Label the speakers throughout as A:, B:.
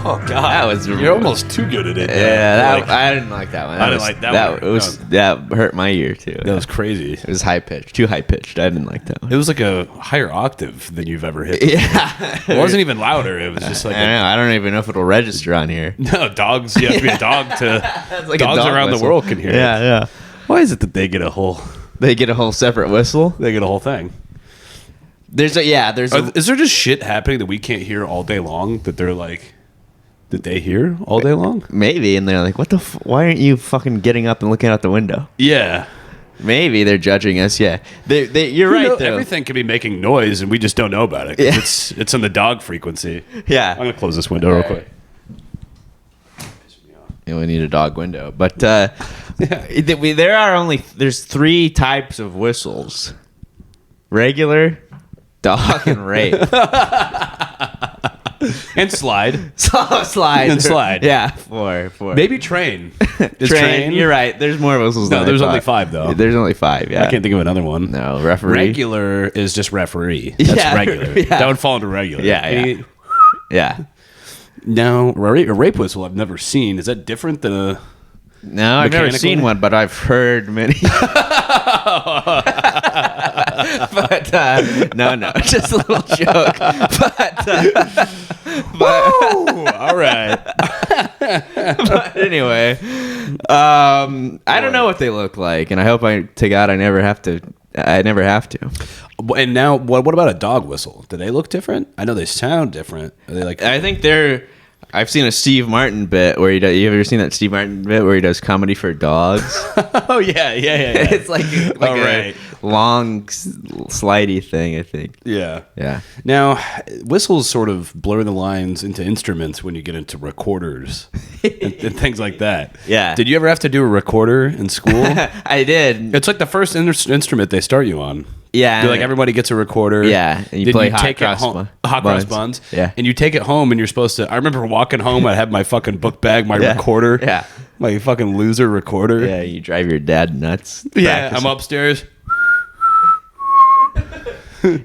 A: Oh God,
B: that was
A: you're almost too good at it.
B: Yeah,
A: Like,
B: I didn't like that one.
A: I didn't like that one.
B: That hurt my ear too.
A: That was crazy.
B: It was high pitched, too high pitched. I didn't like that one.
A: It was like a higher octave than you've ever hit.
B: Yeah,
A: It wasn't even louder. It was just like
B: I don't even know if it'll register on here.
A: no dogs. You have to be a dog to.
B: Like a
A: dogs
B: dog
A: around
B: whistle.
A: the world can hear it.
B: Yeah.
A: Why is it that they get a whole
B: separate whistle?
A: they get a whole thing?
B: Is there
A: just shit happening that we can't hear all day long that they're like that they hear all day long?
B: maybe, and they're like, what the why aren't you fucking getting up and looking out the window?
A: Yeah.
B: Maybe they're judging us. Yeah, you're right. Though.
A: Everything can be making noise and we just don't know about it. 'Cause
B: Yeah.
A: it's on the dog frequency.
B: Yeah,
A: I'm gonna close this window real quick.
B: Yeah, we need a dog window, but there's 3 types of whistles: regular, dog, and rape.
A: And slide.
B: Slide
A: And slide.
B: Yeah, 4.
A: Maybe train. Is
B: Train. You're right. There's more whistles.
A: No,
B: than
A: there's
B: I
A: only
B: thought.
A: 5 though.
B: There's only 5. Yeah,
A: I can't think of another one.
B: No, referee.
A: Regular is just referee. That's
B: Yeah,
A: regular.
B: yeah.
A: That would fall into regular.
B: Yeah.
A: No, a rape whistle I've never seen. Is that different than a...
B: No, I've never seen one, but I've heard many. But no, just a little joke. But
A: all right.
B: but anyway, I don't know what they look like, and I hope to God I never have to.
A: And now, what about a dog whistle? Do they look different? I know they sound different. Are they like?
B: I think I've seen a Steve Martin bit where he does. You ever seen that Steve Martin bit where he does comedy for dogs?
A: Oh yeah.
B: It's like
A: right.
B: a long slidey thing, I think.
A: Yeah.
B: Yeah.
A: Now, whistles sort of blur the lines into instruments when you get into recorders and things like that.
B: Yeah.
A: Did you ever have to do a recorder in school?
B: I did.
A: It's like the first instrument they start you on.
B: Yeah.
A: Like everybody gets a recorder.
B: Yeah. And you
A: Then
B: play
A: take it home, hot cross buns.
B: Yeah.
A: And you take it home and you're supposed to. I remember walking home. I had my fucking book bag, my recorder.
B: Yeah.
A: My fucking loser recorder.
B: Yeah. You drive your dad nuts.
A: Yeah.
B: practicing.
A: I'm upstairs.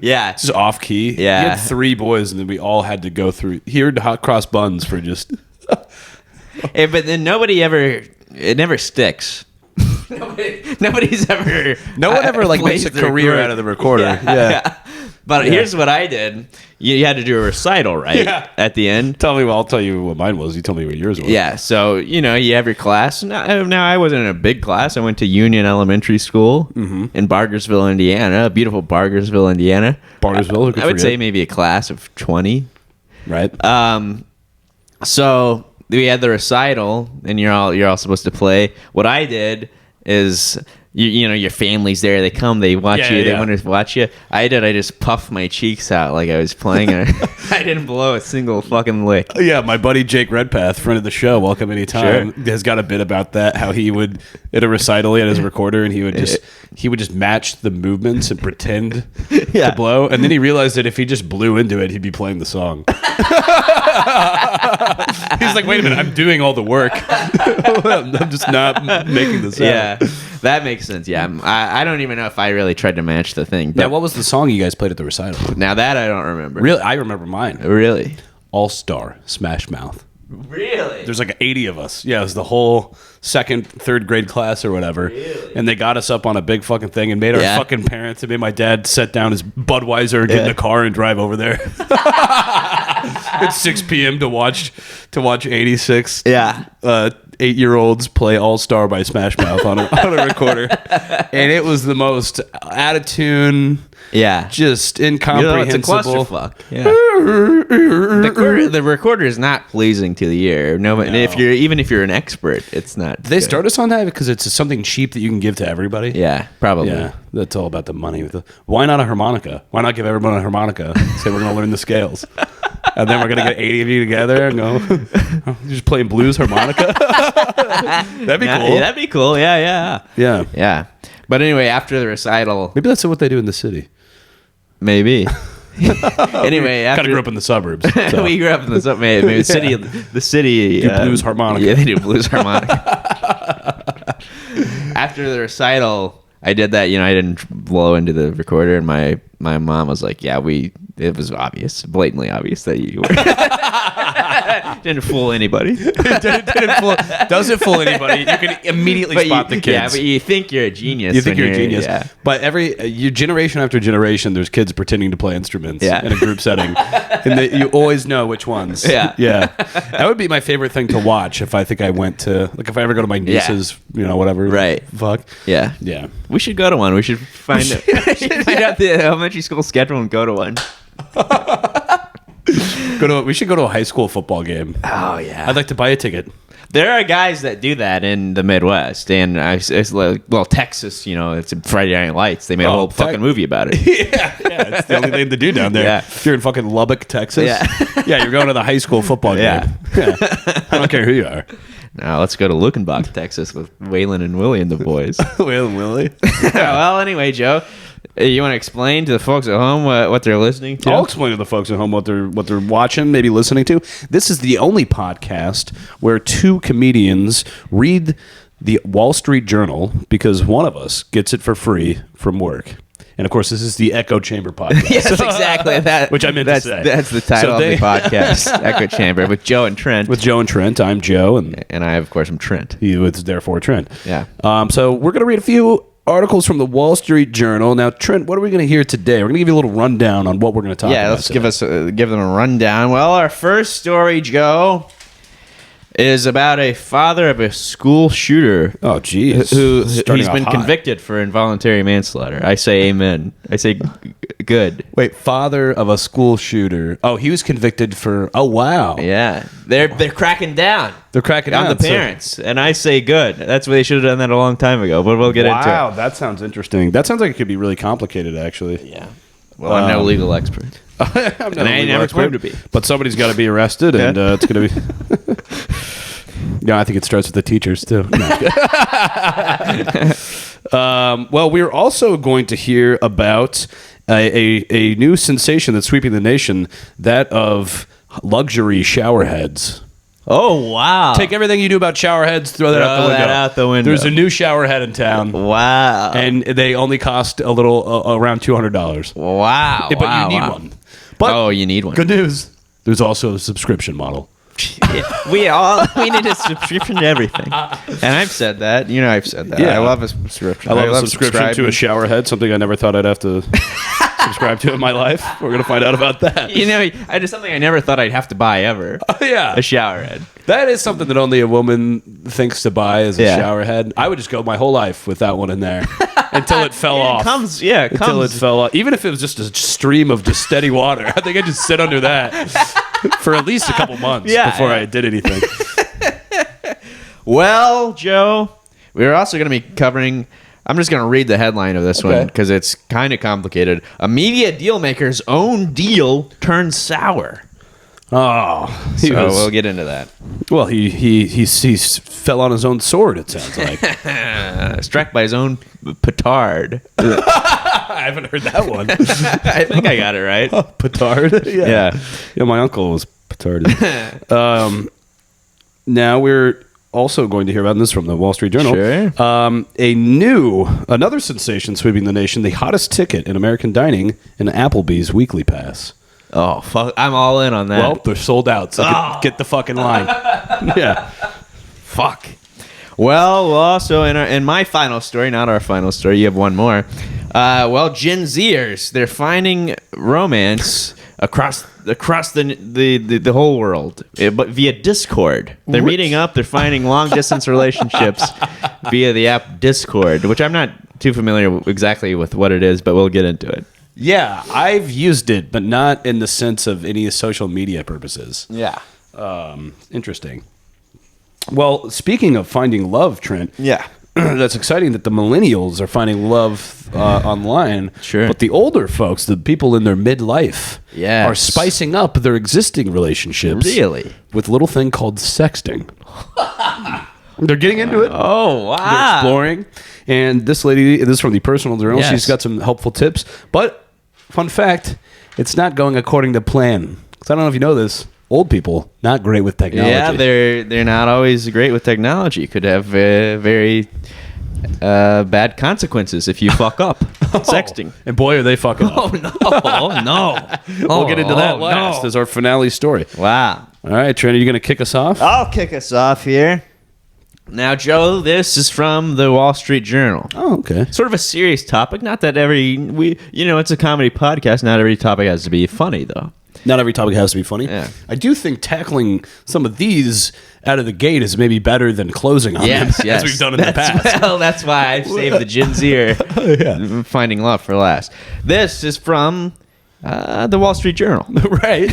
B: Yeah.
A: Just off key.
B: Yeah.
A: We had 3 boys, and then we all had to go through here to hot cross buns for just.
B: But then it never sticks. Nobody's ever.
A: No one ever like makes a career out of the recorder. Yeah.
B: But here's what I did. You had to do a recital, right?
A: Yeah.
B: At the end.
A: I'll tell you what mine was. You told me what yours was.
B: Yeah. So you have your class. Now I wasn't in a big class. I went to Union Elementary School in Bargersville, Indiana. Beautiful Bargersville, Indiana.
A: Bargersville.
B: I would say maybe a class of 20.
A: Right.
B: So we had the recital, and you're all supposed to play. What I did is, your family's there. They come, they watch you. They want to watch you. I just puffed my cheeks out like I was playing. I didn't blow a single fucking lick.
A: Yeah, my buddy Jake Redpath, friend of the show, welcome anytime, has got a bit about that. How he would at a recital, he had his recorder, and he would just match the movements and pretend to blow. And then he realized that if he just blew into it, he'd be playing the song. He's like, wait a minute, I'm doing all the work. I'm just not making the sound.
B: Yeah, that makes sense. Yeah, I don't even know if I really tried to match the thing. But
A: Yeah, what was the song you guys played at the recital?
B: now that I don't remember.
A: Really, I remember mine.
B: Really?
A: All Star, Smash Mouth.
B: Really?
A: There's like 80 of us. Yeah, it was the whole 2nd, 3rd grade class or whatever.
B: Really?
A: And they got us up on a big fucking thing and made our fucking parents and made my dad set down his Budweiser and get in the car and drive over there. It's 6 p.m. to watch 86 8-year-olds play All Star by Smash Mouth on a recorder. And it was the most out of tune, just incomprehensible.
B: It's a clusterfuck. Yeah. The recorder is not pleasing to the ear. No, if you're an expert, it's not.
A: They start us on that because it's something cheap that you can give to everybody.
B: Yeah, probably.
A: Yeah, that's all about the money. Why not a harmonica? Why not give everyone a harmonica? Say we're going to learn the scales. And then we're going to get 80 of you together and go, you're just playing blues harmonica? That'd be cool.
B: That'd be cool. Yeah.
A: Yeah.
B: But anyway, after the recital.
A: Maybe that's what they do in the city.
B: Maybe. Anyway,
A: kind of grew up in the suburbs. So.
B: We grew up in the suburbs. Maybe the city.
A: Do blues harmonica.
B: Yeah, they do blues harmonica. After the recital, I did that. I didn't blow into the recorder, and my my mom was like, yeah, it was obvious, blatantly obvious that you were. Didn't fool anybody.
A: Doesn't fool anybody. You can immediately spot the kids.
B: Yeah, but you think you're a genius.
A: You think you're a genius. Yeah. But your generation after generation, there's kids pretending to play instruments in a group setting. And you always know which ones.
B: Yeah.
A: Yeah. That would be my favorut thing to watch if I think I went to, like, if I ever go to my niece's, whatever.
B: Right.
A: Fuck.
B: Yeah.
A: Yeah.
B: We should go to one. We should find out the elementary school schedule and go to one.
A: We should go to a high school football game.
B: Oh, yeah.
A: I'd like to buy a ticket.
B: There are guys that do that in the Midwest, and it's like, Texas. It's Friday Night Lights. They made a whole fucking movie about it.
A: Yeah, it's the only thing to do down there.
B: Yeah.
A: If you're in fucking Lubbock, Texas,
B: yeah,
A: you're going to the high school football game. Yeah. I don't care who you are.
B: Now let's go to Luckenbach, Texas, with Waylon and Willie and the boys.
A: Waylon and Willie.
B: Well, anyway, Joe, you want to explain to the folks at home what they're listening to?
A: I'll explain to the folks at home what they're watching, maybe listening to. This is the only podcast where two comedians read the Wall Street Journal because one of us gets it for free from work. And, of course, this is the Echo Chamber podcast.
B: Yes, exactly.
A: Which I meant to say.
B: That's the title of the podcast, Echo Chamber, with Joe and Trent.
A: With Joe and Trent. I'm Joe.
B: And I, of course, am Trent.
A: It's therefore Trent.
B: Yeah.
A: So we're going to read a few articles from the Wall Street Journal. Now, Trent, what are we going to hear today? We're going to give you a little rundown on what we're going to talk about.
B: Yeah, let's give them a rundown. Well, our first story, Joe, is about a father of a school shooter.
A: Oh, geez.
B: He's been convicted for involuntary manslaughter. I say amen. I say good.
A: Wait, father of a school shooter. Oh, he was convicted for... Oh, wow.
B: Yeah. They're cracking down.
A: They're cracking down
B: on the parents. And I say good. That's why they should have done that a long time ago. But we'll get into it.
A: Wow, that sounds interesting. That sounds like it could be really complicated, actually.
B: Yeah. Well, I'm no legal expert.
A: I'm not
B: I never claimed to be.
A: But somebody's got to be arrested, and it's going to be... Yeah, I think it starts with the teachers, too. No. Well, we're also going to hear about a new sensation that's sweeping the nation, that of luxury shower heads.
B: Oh, wow.
A: Take everything you knew about shower heads, throw that out the window. There's a new shower head in town.
B: Wow.
A: And they only cost a little, around $200.
B: Wow.
A: But you need one. But
B: you need one.
A: Good news. There's also a subscription model.
B: We need a subscription to everything, and I've said that. I've said that.
A: Yeah.
B: I love a subscription.
A: I love a subscription to a shower head. Something I never thought I'd have to subscribe to in my life. We're gonna find out about that.
B: I did something I never thought I'd have to buy ever.
A: Yeah,
B: a shower head.
A: That is something that only a woman thinks to buy, is a shower head. I would just go my whole life with that one in there until it fell off. Until it fell off. Even if it was just a stream of just steady water, I think I'd just sit under that for at least a couple months before I did anything.
B: Well, Joe, we're also going to be covering... I'm just going to read the headline of this one because it's kind of complicated. A media dealmaker's own deal turns sour.
A: Oh,
B: we'll get into that.
A: Well, he fell on his own sword, it sounds like.
B: Struck by his own petard.
A: I haven't heard that one.
B: I think I got it right.
A: Oh, petard?
B: Yeah.
A: Yeah, my uncle was petarded. Now we're also going to hear about this from the Wall Street Journal.
B: Sure.
A: Another sensation sweeping the nation, the hottest ticket in American dining, an Applebee's weekly pass.
B: Oh, fuck. I'm all in on that.
A: Well, they're sold out, so get the fucking line. Yeah.
B: Fuck. Well, also in my final story, not our final story, you have one more. Gen Zers, they're finding romance across the whole world, but via Discord. They're meeting up. They're finding long distance relationships via the app Discord, which I'm not too familiar exactly with what it is, but we'll get into it.
A: Yeah, I've used it, but not in the sense of any social media purposes.
B: Yeah.
A: Interesting. Well, speaking of finding love, Trent.
B: Yeah.
A: That's exciting that the millennials are finding love online.
B: Sure.
A: But the older folks, the people in their midlife, are spicing up their existing relationships.
B: Really?
A: With a little thing called sexting. They're getting into it.
B: Oh, wow.
A: They're exploring. And this lady, this is from the Personal Journal, she's got some helpful tips. But, fun fact, it's not going according to plan. Because I don't know if you know this. Old people, not great with technology.
B: Yeah, they're not always great with technology. Could have very bad consequences if you fuck up. Sexting.
A: And boy, are they fucking up.
B: Oh, no. Oh, no.
A: We'll get into that last as our finale story.
B: Wow.
A: All right, Trent, are you going to kick us off?
B: I'll kick us off here. Now, Joe, this is from the Wall Street Journal.
A: Oh, okay.
B: Sort of a serious topic. Not that it's a comedy podcast. Not every topic has to be funny, though.
A: Not every topic has to be funny.
B: Yeah.
A: I do think tackling some of these out of the gate is maybe better than closing on them, as we've done in the past.
B: Well, that's why I've saved the Gen Z Finding Love for last. This is from the Wall Street Journal.
A: Right.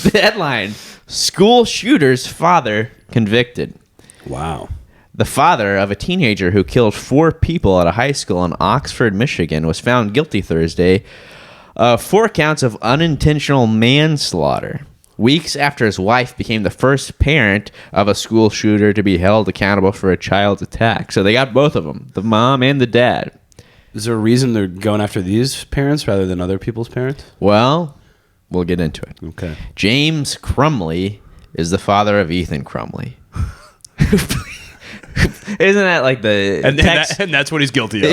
B: The headline, School Shooter's Father Convicted.
A: Wow.
B: The father of a teenager who killed 4 people at a high school in Oxford, Michigan, was found guilty Thursday of 4 counts of unintentional manslaughter, weeks after his wife became the first parent of a school shooter to be held accountable for a child's attack. So they got both of them, the mom and the dad.
A: Is there a reason they're going after these parents rather than other people's parents?
B: Well, we'll get into it.
A: Okay.
B: James Crumley is the father of Ethan Crumley. Isn't that like the
A: and that's what he's guilty of.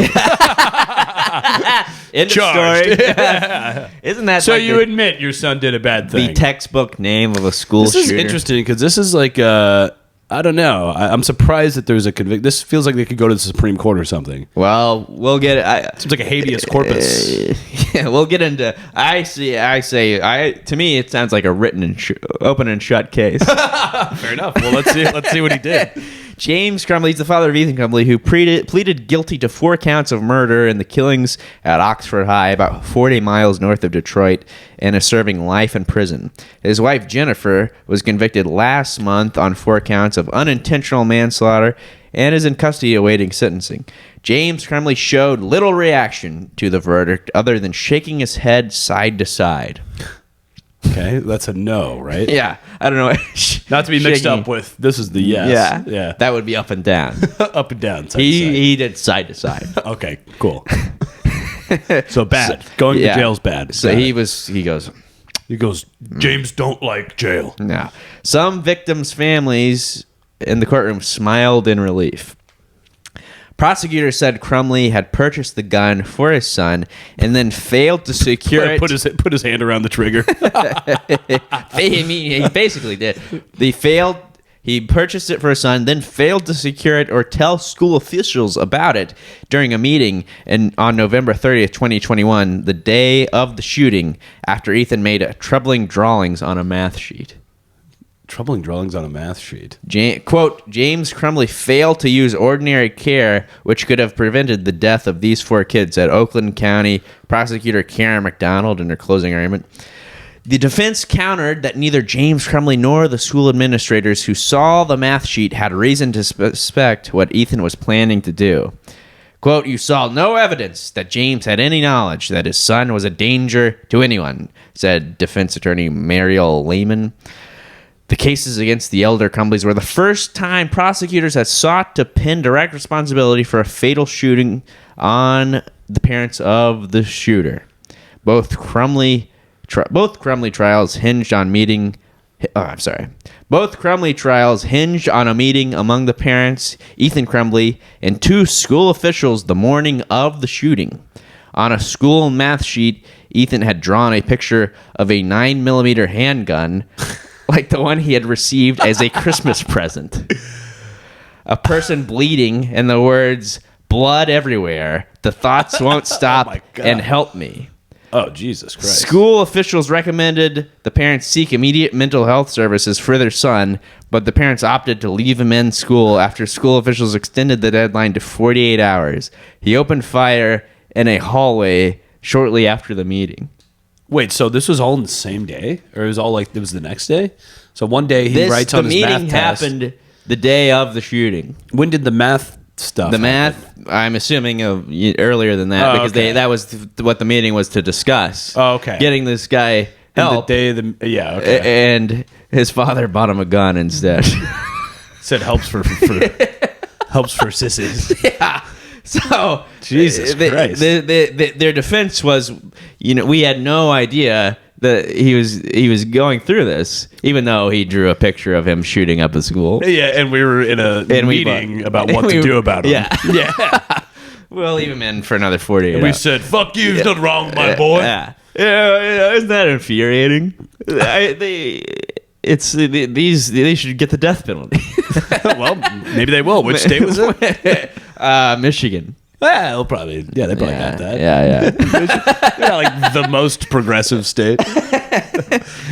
B: End
A: Charged.
B: of story. Isn't that
A: so?
B: like
A: You admit your son did a bad thing.
B: The textbook name of a school
A: this
B: shooter.
A: Is interesting because this is like I don't know. I'm surprised that there's a convict. This feels like they could go to the Supreme Court or something.
B: Well, we'll get it.
A: Seems like a habeas corpus.
B: Yeah, we'll get into. To me, it sounds like a written and open and shut case.
A: Fair enough. Well, let's see what he did.
B: James Crumley is the father of Ethan Crumley, who pleaded guilty to 4 counts of murder in the killings at Oxford High, about 40 miles north of Detroit, and is serving life in prison. His wife, Jennifer, was convicted last month on 4 counts of unintentional manslaughter and is in custody awaiting sentencing. James Crumley showed little reaction to the verdict other than shaking his head side to side.
A: Okay, that's a no, right?
B: Yeah, I don't know.
A: Not to be mixed up with, this is the yes.
B: Yeah. That would be up and down.
A: Up and down.
B: He did side to side.
A: Okay, cool. So bad. Going to jail's bad.
B: So he goes,
A: James don't like jail.
B: No. Some victims' families in the courtroom smiled in relief. Prosecutors said Crumley had purchased the gun for his son and then failed to secure it.
A: Put his hand around the trigger.
B: He basically did. He purchased it for his son, then failed to secure it or tell school officials about it during a meeting on November 30th, 2021, the day of the shooting, after Ethan made troubling drawings on a math sheet.
A: Troubling drawings on a math sheet.
B: Quote, James Crumley failed to use ordinary care, which could have prevented the death of these 4 kids, said Oakland County Prosecutor Karen McDonald in her closing argument. The defense countered that neither James Crumley nor the school administrators who saw the math sheet had reason to suspect what Ethan was planning to do. Quote, you saw no evidence that James had any knowledge that his son was a danger to anyone, said defense attorney Mariel Lehman. The cases against the elder Crumbleys were the first time prosecutors had sought to pin direct responsibility for a fatal shooting on the parents of the shooter. Both Crumley trials hinged on Both Crumley trials hinged on a meeting among the parents, Ethan Crumley, and 2 school officials the morning of the shooting. On a school math sheet, Ethan had drawn a picture of a 9mm handgun, like the one he had received as a Christmas present. A person bleeding and the words, blood everywhere, the thoughts won't stop, and help me.
A: Oh, Jesus Christ.
B: School officials recommended the parents seek immediate mental health services for their son, but the parents opted to leave him in school after school officials extended the deadline to 48 hours. He opened fire in a hallway shortly after the meeting.
A: Wait, so this was all in the same day? Or it was all like, it was the next day? So one day he writes on his math test.
B: The meeting happened the day of the shooting.
A: When did the math stuff happen?
B: Math, I'm assuming earlier than that, because that was what the meeting was to discuss.
A: Oh, okay.
B: Getting this guy help.
A: Okay.
B: And his father bought him a gun instead.
A: Said helps for sissies.
B: Yeah. So
A: Jesus Christ.
B: Their defense was, we had no idea he was going through this, even though he drew a picture of him shooting up a school.
A: Yeah, and we were in a meeting about what to do about him.
B: Yeah. We'll leave him in for another 48
A: hours. We said, fuck you, there's nothing wrong with my boy.
B: Yeah, isn't that infuriating? They should get the death penalty.
A: Well, maybe they will. Which state was it?
B: Michigan.
A: Yeah, they probably got that.
B: Yeah.
A: They're like the most progressive state.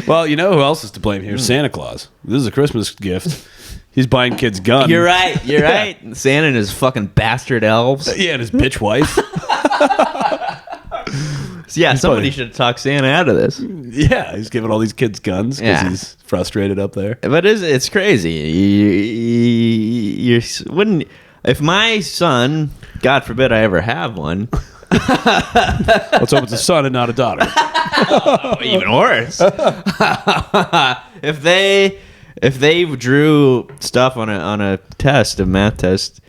A: Well, you know who else is to blame here? Santa Claus. This is a Christmas gift. He's buying kids guns.
B: You're right. Santa and his fucking bastard elves.
A: Yeah, and his bitch wife.
B: Yeah, somebody should talk Santa out of this.
A: Yeah, he's giving all these kids guns because he's frustrated up there.
B: But it's crazy. If my son, God forbid I ever have one.
A: Let's hope it's a son and not a daughter.
B: Even worse. If they drew stuff on a test, a math test,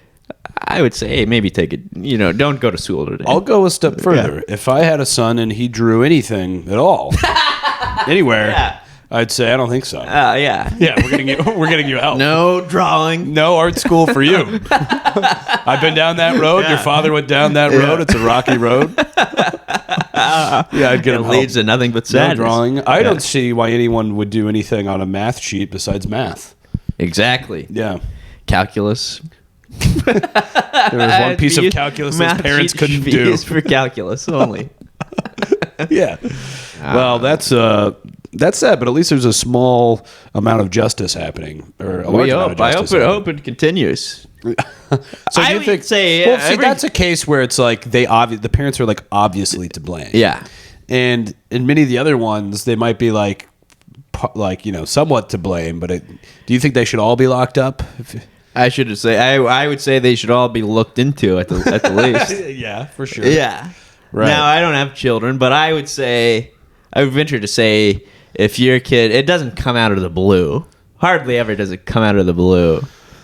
B: I would say maybe take it. Don't go to school today.
A: I'll go a step further. Yeah. If I had a son and he drew anything at all, anywhere, I'd say I don't think so.
B: Yeah.
A: We're getting you out.
B: No drawing.
A: No art school for you. I've been down that road. Yeah. Your father went down that road. It's a rocky road. I'd get him.
B: It leads to nothing but sadness.
A: No drawing. I don't see why anyone would do anything on a math sheet besides math.
B: Exactly.
A: Yeah.
B: Calculus.
A: There was one piece of calculus his parents couldn't do.
B: Used for calculus only.
A: Yeah. Well, that's sad, but at least there's a small amount of justice happening, or a large amount of justice.
B: I hope it continues.
A: So I would say, that's a case where it's like the parents are like obviously to blame.
B: Yeah.
A: And in many of the other ones, they might be like somewhat to blame. But do you think they should all be locked up?
B: I would say they should all be looked into at the least.
A: Yeah, for sure.
B: Yeah.
A: Right.
B: Now, I don't have children, but I would venture to say, if your kid, it doesn't come out of the blue. Hardly ever does it come out of the blue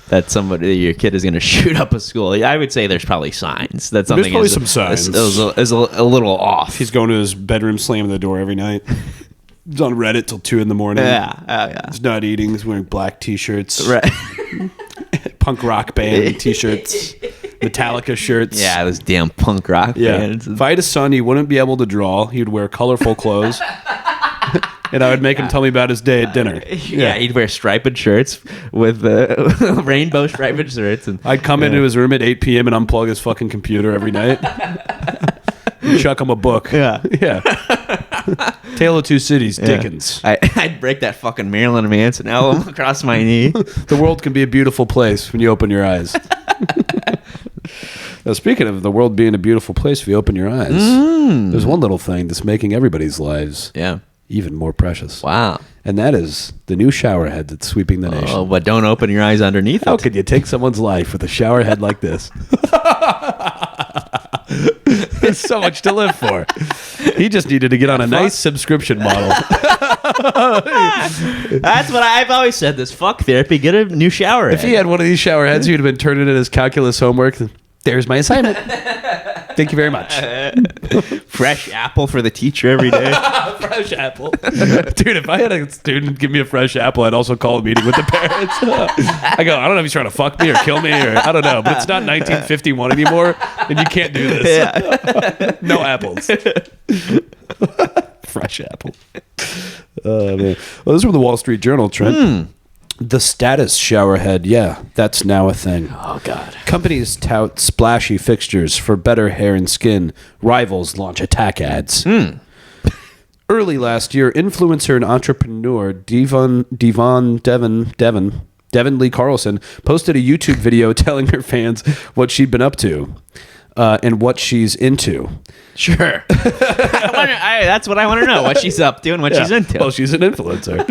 B: that your kid is going to shoot up a school. I would say there's probably signs that something
A: some signs.
B: Is a little off.
A: He's going to his bedroom, slamming the door every night. He's on Reddit till 2 a.m.
B: Yeah.
A: He's not eating. He's wearing black T-shirts.
B: Right.
A: Punk rock band T-shirts. Metallica shirts.
B: Yeah, those damn punk rock bands.
A: If I had a son, he wouldn't be able to draw. He would wear colorful clothes. And I would make him tell me about his day at dinner.
B: Yeah, he'd wear striped shirts with rainbow striped shirts. And
A: I'd come into his room at 8 p.m. and unplug his fucking computer every night. Chuck him a book.
B: Yeah.
A: Tale of Two Cities, Dickens.
B: I'd break that fucking Marilyn Manson album across my knee.
A: The world can be a beautiful place when you open your eyes. Now, speaking of the world being a beautiful place if you open your eyes, there's one little thing that's making everybody's lives even more precious.
B: Wow.
A: And that is the new shower head that's sweeping the nation.
B: Oh, but don't open your eyes underneath it.
A: How could you take someone's life with a shower head like this? There's so much to live for. He just needed to get on a nice subscription model.
B: That's what I've always said. This fuck therapy. Get a new shower head.
A: If he had one of these shower heads, he would have been turning in his calculus homework. There's my assignment. Thank you very much.
B: Fresh apple for the teacher every day.
A: Fresh apple. Dude, if I had a student give me a fresh apple, I'd also call a meeting with the parents. I go, I don't know if he's trying to fuck me or kill me or I don't know, but it's not 1951 anymore and you can't do this. Yeah. No apples. Fresh apple. Man. Well, this is from the Wall Street Journal, Trent. The status shower head, that's now a thing.
B: Oh, God.
A: Companies tout splashy fixtures for better hair and skin. Rivals launch attack ads. Early last year, influencer and entrepreneur Devon Lee Carlson posted a YouTube video telling her fans what she'd been up to and what she's into.
B: Sure. That's what I want to know, what she's up to and what she's into.
A: Well, she's an influencer.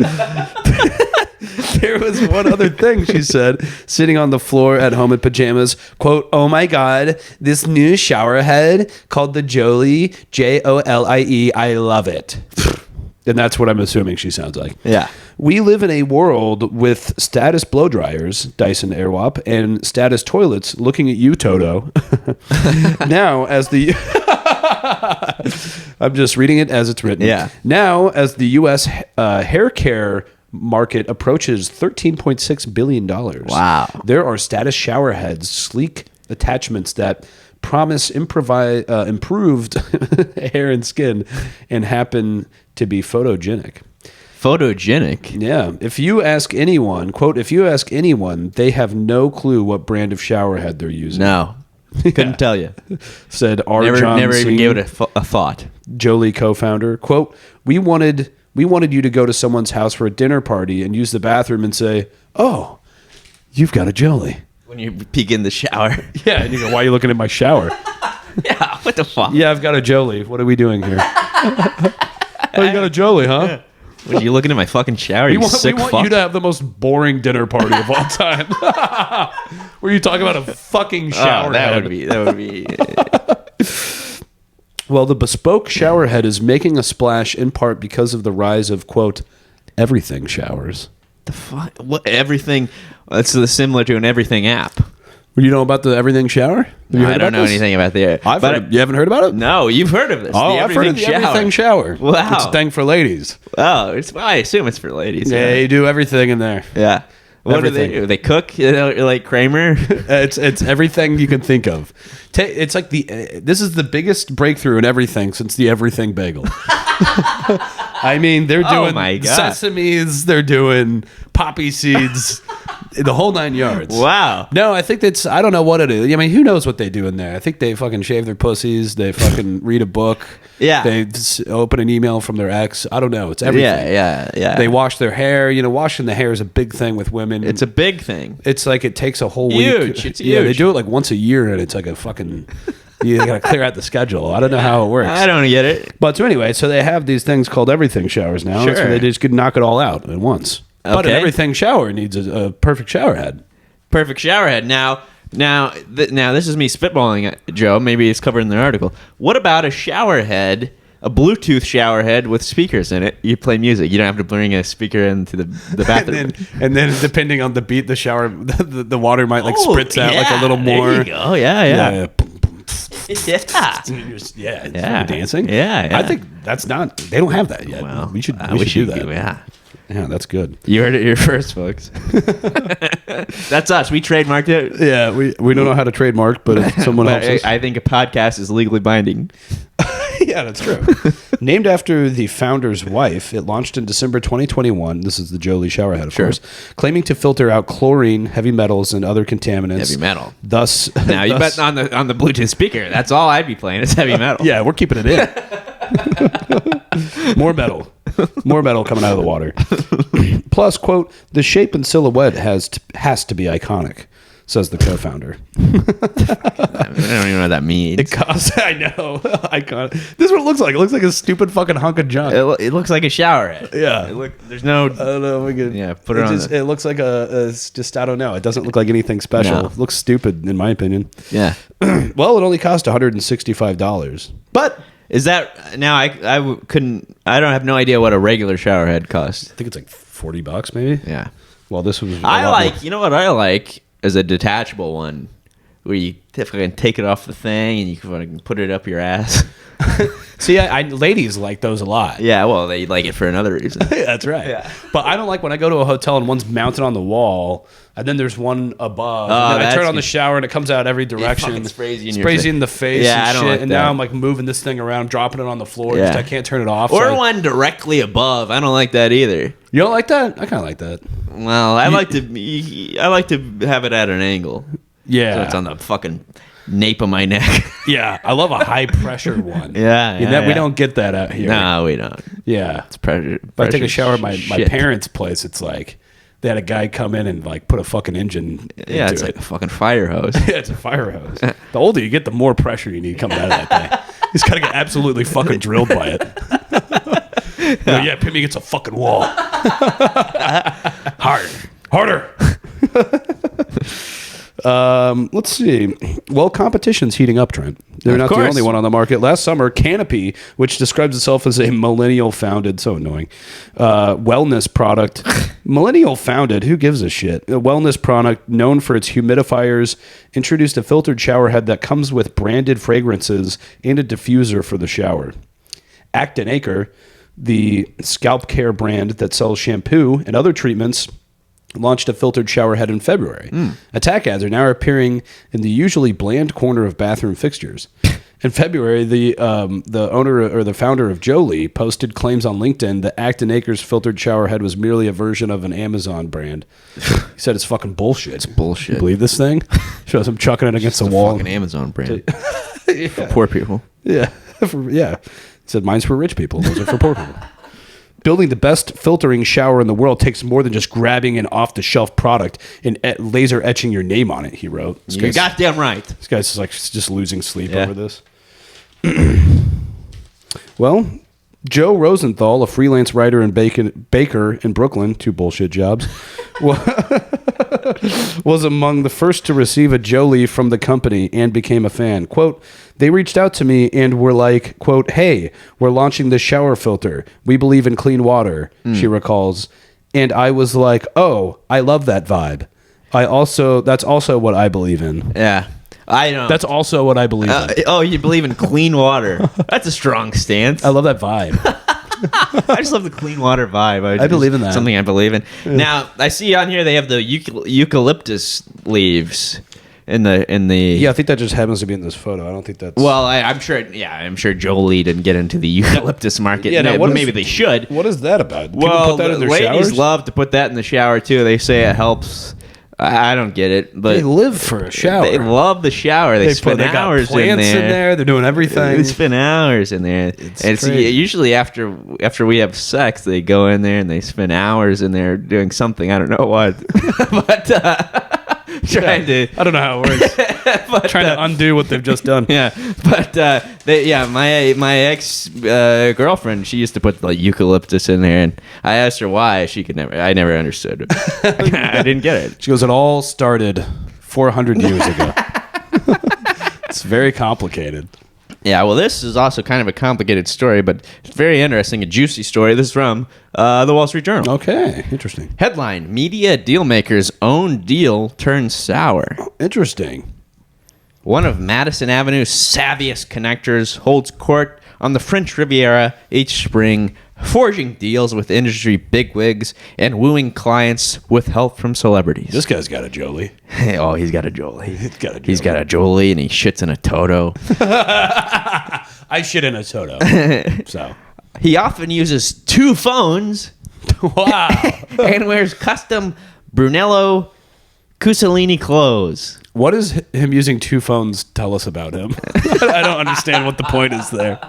A: There was one other thing she said, sitting on the floor at home in pajamas, quote, "Oh my God, this new shower head called the Jolie, Jolie, I love it." And that's what I'm assuming she sounds like.
B: Yeah.
A: We live in a world with status blow dryers, Dyson Airwap, and status toilets looking at you, Toto. Now, as the... I'm just reading it as it's written.
B: Yeah.
A: Now, as the U.S. Hair care market approaches $13.6 billion.
B: Wow.
A: There are status shower heads, sleek attachments that promise improved hair and skin and happen to be photogenic.
B: Photogenic?
A: Yeah. If you ask anyone, quote, if you ask anyone, they have no clue what brand of shower head they're using.
B: No. Couldn't tell you.
A: Said R.
B: Never
A: John
B: even
A: Singh,
B: gave it a thought.
A: Jolie co-founder. Quote, we wanted you to go to someone's house for a dinner party and use the bathroom and say, oh, you've got a Jolie.
B: When you peek in the shower.
A: Yeah, and you go, why are you looking at my shower?
B: Yeah, what the fuck?
A: Yeah, I've got a Jolie. What are we doing here? Oh, you got a Jolie, huh?
B: Yeah. What, are you looking at my fucking shower,
A: We
B: you
A: want
B: sick fuck?
A: you to have the most boring dinner party of all time. Where you talk about a fucking shower head.
B: That would be...
A: Well, the bespoke shower head is making a splash in part because of the rise of, quote, everything showers.
B: The fuck? What, everything... That's similar to an everything app.
A: You know about the everything shower?
B: I don't know anything about the...
A: You haven't heard about it?
B: No, you've heard of this.
A: Oh, I've heard of the everything shower.
B: Wow.
A: It's a thing for ladies.
B: Oh, I assume it's for ladies.
A: Yeah, you do everything in there.
B: Yeah. What
A: Everything.
B: do? They cook like Kramer?
A: It's everything you can think of. It's like this is the biggest breakthrough in everything since the everything bagel. I mean, they're doing sesames, they're doing poppy seeds, the whole 9 yards.
B: Wow.
A: No, I think I don't know what it is. I mean, who knows what they do in there? I think they fucking shave their pussies. They fucking read a book.
B: Yeah.
A: They open an email from their ex. I don't know. It's everything.
B: Yeah.
A: They wash their hair. You know, washing the hair is a big thing with women.
B: It's a big thing.
A: It's like it takes a whole
B: Huge.
A: week.
B: It's
A: Yeah,
B: huge.
A: they do it like once a year, and it's like a fucking... You got to clear out the schedule. I don't know how it works.
B: I don't get it.
A: But so anyway, so they have these things called everything showers now.
B: Sure.
A: So they just could knock it all out at once. But an
B: Okay.
A: everything shower needs a perfect shower head.
B: Perfect shower head. Now this is me spitballing it, Joe. Maybe it's covered in the article. What about a shower head, a Bluetooth shower head with speakers in it? You play music. You don't have to bring a speaker into the bathroom.
A: and then depending on the beat, the shower, the water might like spritz out like a little more.
B: There you go. Yeah.
A: Yeah.
B: Yeah.
A: Dancing.
B: Yeah.
A: I think that's not. They don't have that yet.
B: Well,
A: we should do that.
B: Yeah.
A: Yeah, that's good.
B: You heard it here first, folks. That's us. We trademarked it.
A: Yeah, we don't know how to trademark, but if someone helps us.
B: I think a podcast is legally binding.
A: Yeah, that's true. Named after the founder's wife, it launched in December 2021. This is the Jolie shower head, of course, claiming to filter out chlorine, heavy metals, and other contaminants.
B: Heavy metal.
A: Thus,
B: Now you bet on the Bluetooth speaker. That's all I'd be playing. Is heavy metal.
A: Yeah, we're keeping it in. More metal coming out of the water. Plus, quote, the shape and silhouette has to be iconic, says the co-founder.
B: I don't even know what that means.
A: It costs. I know. Iconic. This is what it looks like. It looks like a stupid fucking hunk of junk.
B: It looks like a shower head.
A: Yeah.
B: There's no.
A: I don't know.
B: Put it on.
A: It looks like it's just, I don't know. It doesn't look like anything special.
B: No.
A: It looks stupid, in my opinion.
B: Yeah.
A: Well, it only cost $165. But
B: is that now? I don't have no idea what a regular shower head costs.
A: I think it's like $40 maybe.
B: Yeah.
A: Well, this was.
B: You know what I like is a detachable one where you fucking take it off the thing and you can put it up your ass.
A: See, ladies like those a lot.
B: Yeah, well, they like it for another reason.
A: Yeah, that's right.
B: Yeah.
A: But I don't like when I go to a hotel and one's mounted on the wall, and then there's one above. And then I turn on the shower and it comes out every direction.
B: It sprays you
A: in the face.
B: Yeah,
A: and
B: I don't
A: shit.
B: like
A: and
B: that.
A: now I'm like moving this thing around, dropping it on the floor.
B: Yeah.
A: Just I can't turn it off.
B: Or one directly above. I don't like that either.
A: You don't like that? I kind of like that.
B: Well, I like to have it at an angle.
A: Yeah.
B: So it's on the fucking nape of my neck.
A: Yeah, I love a high pressure one.
B: Yeah.
A: We don't get that out here.
B: No, we don't.
A: Yeah.
B: It's pressure.
A: If I take a shower at my
B: shit.
A: parents' place, it's like they had a guy come in and like put a fucking engine
B: Yeah,
A: into
B: it's
A: it.
B: like a fucking fire hose.
A: Yeah, it's a fire hose. The older you get, the more pressure you need coming out of that thing. He's got to get absolutely fucking drilled by it. Yeah, pin me against a fucking wall. Harder. Let's see. Well, competition's heating up, Trent. They're not the only one on the market. Last summer, Canopy, which describes itself as a millennial-founded, so annoying, wellness product. Millennial-founded, who gives a shit? A wellness product known for its humidifiers, introduced a filtered shower head that comes with branded fragrances and a diffuser for the shower. Acton-Acre, the scalp care brand that sells shampoo and other treatments, launched a filtered shower head in February. Attack ads are now appearing in the usually bland corner of bathroom fixtures. In February, the owner or the founder of Jolie posted claims on LinkedIn that Acton-Acre's filtered shower head was merely a version of an Amazon brand. He said it's fucking bullshit.
B: It's bullshit.
A: You believe this thing? Shows him chucking it against the wall.
B: Fucking Amazon brand. For poor people.
A: Yeah. Yeah. He said mine's for rich people. Those are for poor people. Building the best filtering shower in the world takes more than just grabbing an off-the-shelf product and laser etching your name on it, he wrote.
B: You're goddamn right.
A: This guy's just losing sleep over this. Well, Joe Rosenthal, a freelance writer and baker in Brooklyn, 2 bullshit jobs, was among the first to receive a Jolie from the company and became a fan. Quote, they reached out to me and were like, quote, hey, we're launching this shower filter. We believe in clean water, she recalls. And I was like, oh, I love that vibe. That's also what I believe in.
B: Yeah. I know.
A: That's also what I believe in.
B: Oh, you believe in clean water. That's a strong stance.
A: I love that vibe.
B: I just love the clean water vibe.
A: I believe in that.
B: Something I believe in. Yeah. Now, I see on here they have the eucalyptus leaves in the.
A: Yeah, I think that just happens to be in this photo. I don't think that's.
B: Well, I'm sure. Yeah, I'm sure Jolie didn't get into the eucalyptus market.
A: Yeah,
B: maybe they should.
A: What is that about?
B: Well,
A: put that in their
B: ladies
A: showers?
B: love to put that in the shower too. They say it helps. I don't get it, but
A: they live for a shower.
B: They love the shower. They spend hours
A: got plants in there. They're doing everything.
B: They spend hours in there. It's usually after we have sex, they go in there and they spend hours in there doing something. I don't know what, but trying to.
A: I don't know how it works. But, trying to undo what they've just done.
B: Yeah, but my ex girlfriend, she used to put the eucalyptus in there, and I asked her why. I never understood. I didn't get it.
A: She goes, it all started 400 years ago. It's very complicated.
B: Yeah, well, this is also kind of a complicated story, but it's very interesting, a juicy story. This is from the Wall Street Journal.
A: Okay, interesting.
B: Headline, media dealmaker's own deal turns sour.
A: Oh, interesting.
B: One of Madison Avenue's savviest connectors holds court on the French Riviera each spring, forging deals with industry bigwigs and wooing clients with help from celebrities.
A: This guy's got a Jolie.
B: Oh, he's got a Jolie. He's got a Jolie, and he shits in a Toto.
A: I shit in a Toto. So
B: he often uses 2 phones.
A: Wow.
B: And wears custom Brunello Cucciolini clothes.
A: What does him using 2 phones tell us about him? I don't understand what the point is there.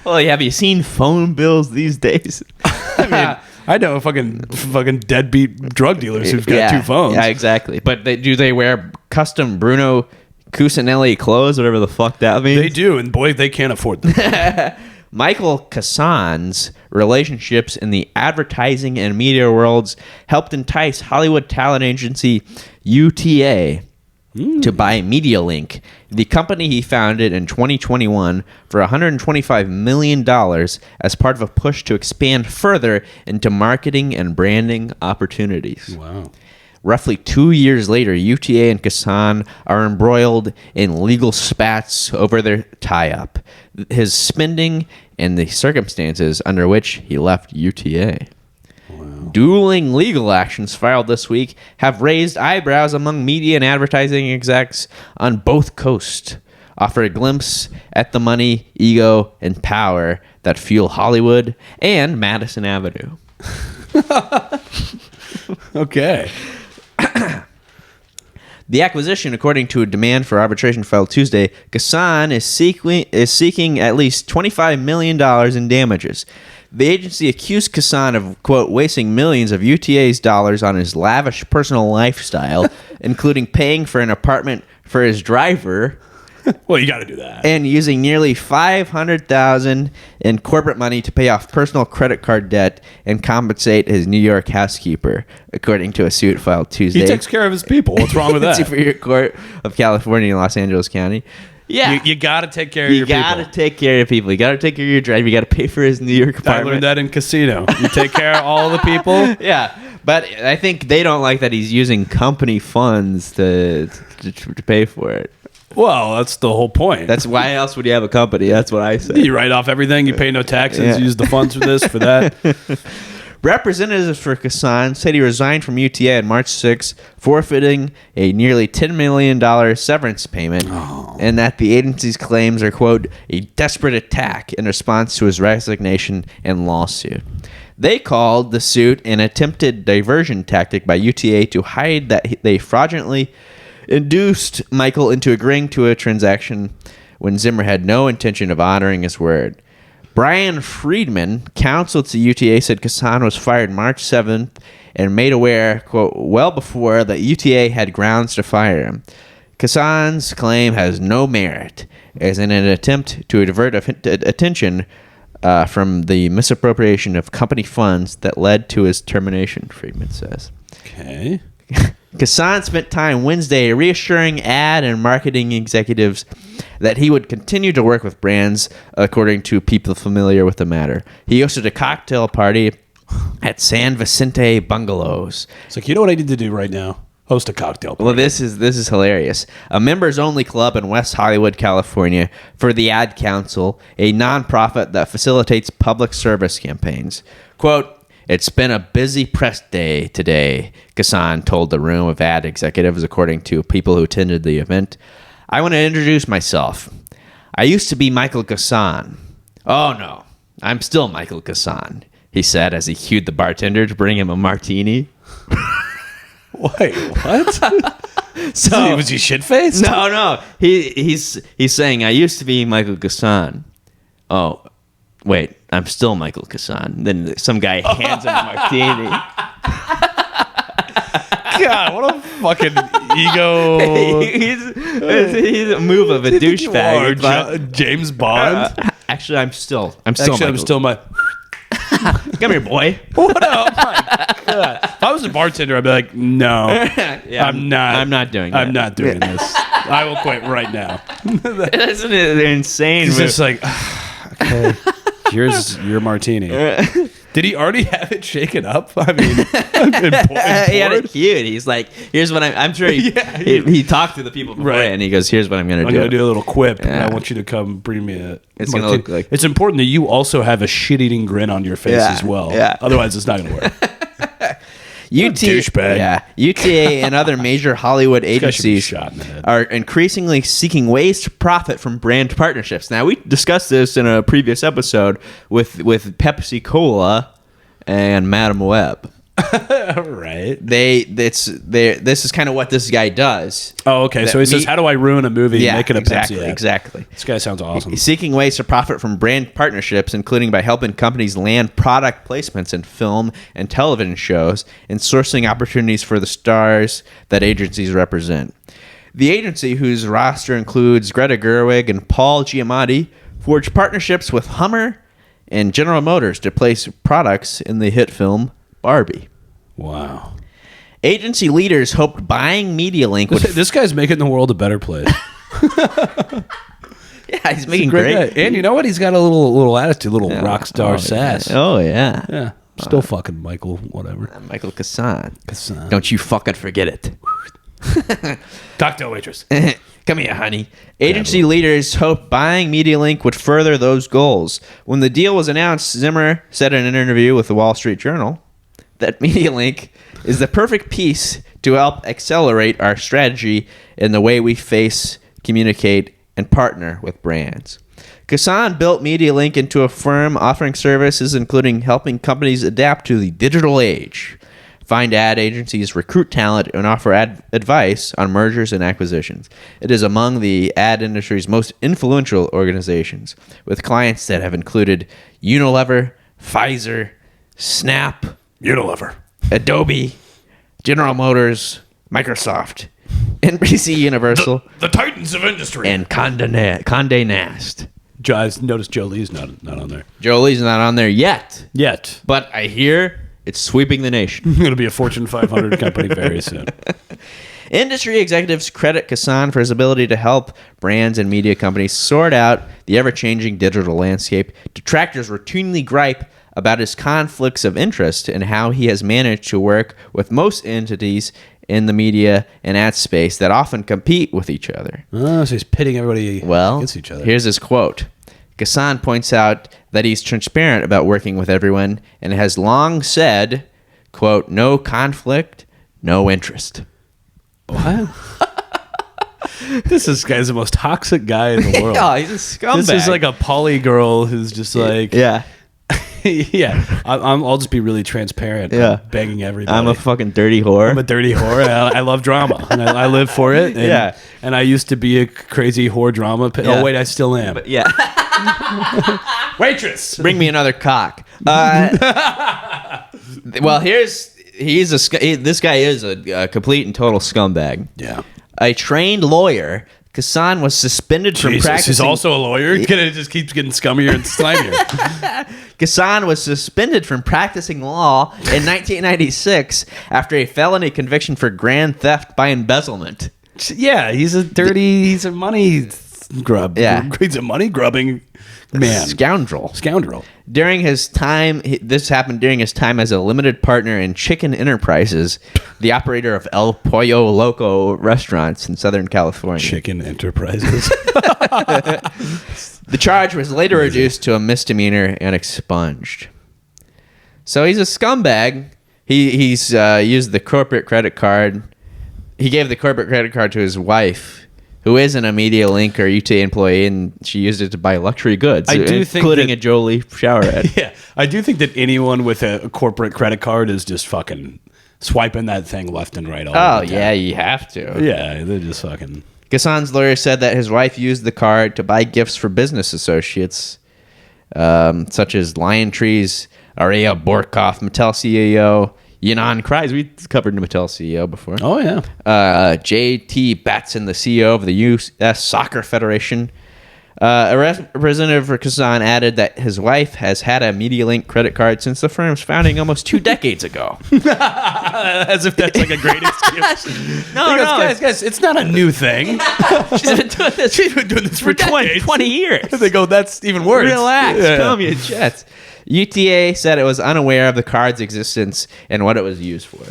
B: Well, have you seen phone bills these days?
A: I mean, I know fucking deadbeat drug dealers who've got 2 phones.
B: Yeah, exactly. But do they wear custom Bruno Cucinelli clothes, whatever the fuck that means?
A: They do, and boy, they can't afford them.
B: Michael Cassan's relationships in the advertising and media worlds helped entice Hollywood talent agency UTA to buy MediaLink, the company he founded in 2021 for $125 million as part of a push to expand further into marketing and branding opportunities.
A: Wow.
B: Roughly 2 years later, UTA and Kassan are embroiled in legal spats over their tie-up, his spending, and the circumstances under which he left UTA. Wow. Dueling legal actions filed this week have raised eyebrows among media and advertising execs on both coasts, offer a glimpse at the money, ego, and power that fuel Hollywood and Madison Avenue.
A: Okay.
B: The acquisition, according to a demand for arbitration filed Tuesday, Kassan is seeking at least $25 million in damages. The agency accused Kassan of, quote, wasting millions of UTA's dollars on his lavish personal lifestyle, including paying for an apartment for his driver
A: Well, you got to do that.
B: And using nearly $500,000 in corporate money to pay off personal credit card debt and compensate his New York housekeeper, according to a suit filed Tuesday.
A: He takes care of his people. What's wrong with that?
B: Superior Court of California in Los Angeles County. Yeah.
A: You got to take care of your people.
B: You got to take care of your people. You got to take care of your driver. You got to pay for his New York apartment.
A: I learned that in casino. You take care of all the people.
B: Yeah. But I think they don't like that he's using company funds to pay for it.
A: Well, that's the whole point.
B: That's why else would you have a company? That's what I say.
A: You write off everything. You pay no taxes. You use the funds for this, for that.
B: Representatives for Kassan said he resigned from UTA on March 6, forfeiting a nearly $10 million severance payment, and that the agency's claims are, quote, a desperate attack in response to his resignation and lawsuit. They called the suit an attempted diversion tactic by UTA to hide that they fraudulently induced Michael into agreeing to a transaction when Zimmer had no intention of honoring his word. Brian Friedman, counsel to UTA, said Kassan was fired March 7th and made aware, quote, well before the UTA had grounds to fire him. Kassan's claim has no merit, as in an attempt to divert attention from the misappropriation of company funds that led to his termination, Friedman says.
A: Okay.
B: Kassan spent time Wednesday reassuring ad and marketing executives that he would continue to work with brands, according to people familiar with the matter. He hosted a cocktail party at San Vicente Bungalows.
A: It's like, you know what I need to do right now? Host a cocktail party.
B: Well, this is hilarious. A members-only club in West Hollywood, California, for the Ad Council, a nonprofit that facilitates public service campaigns. Quote, it's been a busy press day today, Kassan told the room of ad executives, according to people who attended the event. I want to introduce myself. I used to be Michael Kassan. Oh, no, I'm still Michael Kassan, he said as he cued the bartender to bring him a martini.
A: Wait, what? So was he shit-faced?
B: No. He's saying, I used to be Michael Kassan. Oh, wait, I'm still Michael Kassan. Then some guy hands him a martini.
A: God, what a fucking ego.
B: He's a move of a douchebag.
A: James Bond?
B: Actually, I'm still
A: I'm still my...
B: Come here, boy.
A: What? Oh, my God. If I was a bartender, I'd be like, no,
B: yeah,
A: I'm not.
B: I'm not doing that.
A: I'm not doing this. I will quit right now.
B: Isn't it insane?
A: It's just like, okay, here's your martini. Did he already have it shaken up? I mean,
B: he had it cute. He's like, here's what I'm sure he talked to the people before, right. And he goes, here's what I'm going to do.
A: I'm going to do a little quip. Yeah. I want you to come bring me a
B: It's going to look like...
A: It's important that you also have a shit-eating grin on your face as well.
B: Yeah.
A: Otherwise, it's not going to work.
B: douchebag. Yeah, UTA and other major Hollywood agencies are increasingly seeking ways to profit from brand partnerships. Now, we discussed this in a previous episode with Pepsi Cola and Madame Web.
A: Right.
B: This is kind of what this guy does.
A: Oh, okay. So he says, how do I ruin a movie and make it a Pepsi ad?
B: Exactly.
A: This guy sounds awesome.
B: He's seeking ways to profit from brand partnerships, including by helping companies land product placements in film and television shows and sourcing opportunities for the stars that agencies represent. The agency, whose roster includes Greta Gerwig and Paul Giamatti, forged partnerships with Hummer and General Motors to place products in the hit film Barbie.
A: Wow.
B: Agency leaders hoped buying MediaLink would...
A: This guy's making the world a better place.
B: Yeah, he's making great.
A: And you know what? He's got a little attitude, little rock star sass.
B: Yeah. Oh, yeah.
A: Yeah. Still fucking Michael, whatever.
B: Michael Kassan. Don't you fucking forget it.
A: Cocktail waitress.
B: Come here, honey. Agency leaders hoped buying MediaLink would further those goals. When the deal was announced, Zimmer said in an interview with the Wall Street Journal that MediaLink is the perfect piece to help accelerate our strategy in the way we face, communicate, and partner with brands. Kassan built MediaLink into a firm offering services including helping companies adapt to the digital age, find ad agencies, recruit talent, and offer advice on mergers and acquisitions. It is among the ad industry's most influential organizations, with clients that have included Unilever, Pfizer, Snap,
A: Unilever,
B: Adobe, General Motors, Microsoft, NBC Universal,
A: the titans of industry,
B: and Condé Nast.
A: Notice Jolie's not on there.
B: Jolie's not on there yet.
A: But
B: I hear it's sweeping the nation.
A: It's going to be a Fortune 500 company very soon.
B: Industry executives credit Ghassan for his ability to help brands and media companies sort out the ever-changing digital landscape. Detractors routinely gripe about his conflicts of interest and how he has managed to work with most entities in the media and ad space that often compete with each other.
A: Oh, so he's pitting everybody against each other.
B: Here's his quote. Ghassan points out that he's transparent about working with everyone and has long said, quote, no conflict, no interest.
A: What? This guy's the most toxic guy in the world.
B: Yeah, he's a scumbag.
A: This is like a poly girl who's just like...
B: Yeah.
A: Yeah, I'll just be really transparent.
B: Yeah,
A: banging everybody.
B: I'm a fucking dirty whore.
A: I'm a dirty whore. I love drama, and I live for it. And, and I used to be a crazy whore drama. Oh wait, I still am.
B: But, yeah.
A: Waitress,
B: bring me another cock. Well, this guy is a complete and total scumbag.
A: Yeah,
B: a trained lawyer. Ghassan was suspended from practicing.
A: He's also a lawyer. It just keeps getting scummier and slimier.
B: Ghassan was suspended from practicing law in 1996 after a felony conviction for grand theft by embezzlement.
A: Yeah, he's a money grub.
B: Yeah,
A: he's a money grubbing man.
B: Scoundrel.
A: During
B: his time, this happened during his time as a limited partner in Chicken Enterprises, the operator of El Pollo Loco restaurants in Southern California.
A: Chicken Enterprises.
B: The charge was later reduced to a misdemeanor and expunged. So he's a scumbag. He's used the corporate credit card. He gave the corporate credit card to his wife, who is an Media Link or UTA employee, and she used it to buy luxury goods, including a Jolie shower head.
A: Yeah, I do think that anyone with a corporate credit card is just fucking swiping that thing left and right.
B: Yeah, you have to.
A: Yeah, they're just fucking...
B: Ghassan's lawyer said that his wife used the card to buy gifts for business associates, such as Lion Tree's Aria Borkoff, Mattel CEO, Ynon Kreiz. We covered the Mattel CEO before.
A: Oh, yeah.
B: J.T. Batson, the CEO of the U.S. Soccer Federation. A representative for Ghassan added that his wife has had a MediaLink credit card since the firm's founding almost 2 decades ago.
A: As if that's like a great excuse. No, guys, it's not a new thing.
B: She's been doing this for 20 years.
A: They go, that's even worse.
B: Relax, calm your jets. UTA said it was unaware of the card's existence and what it was used for.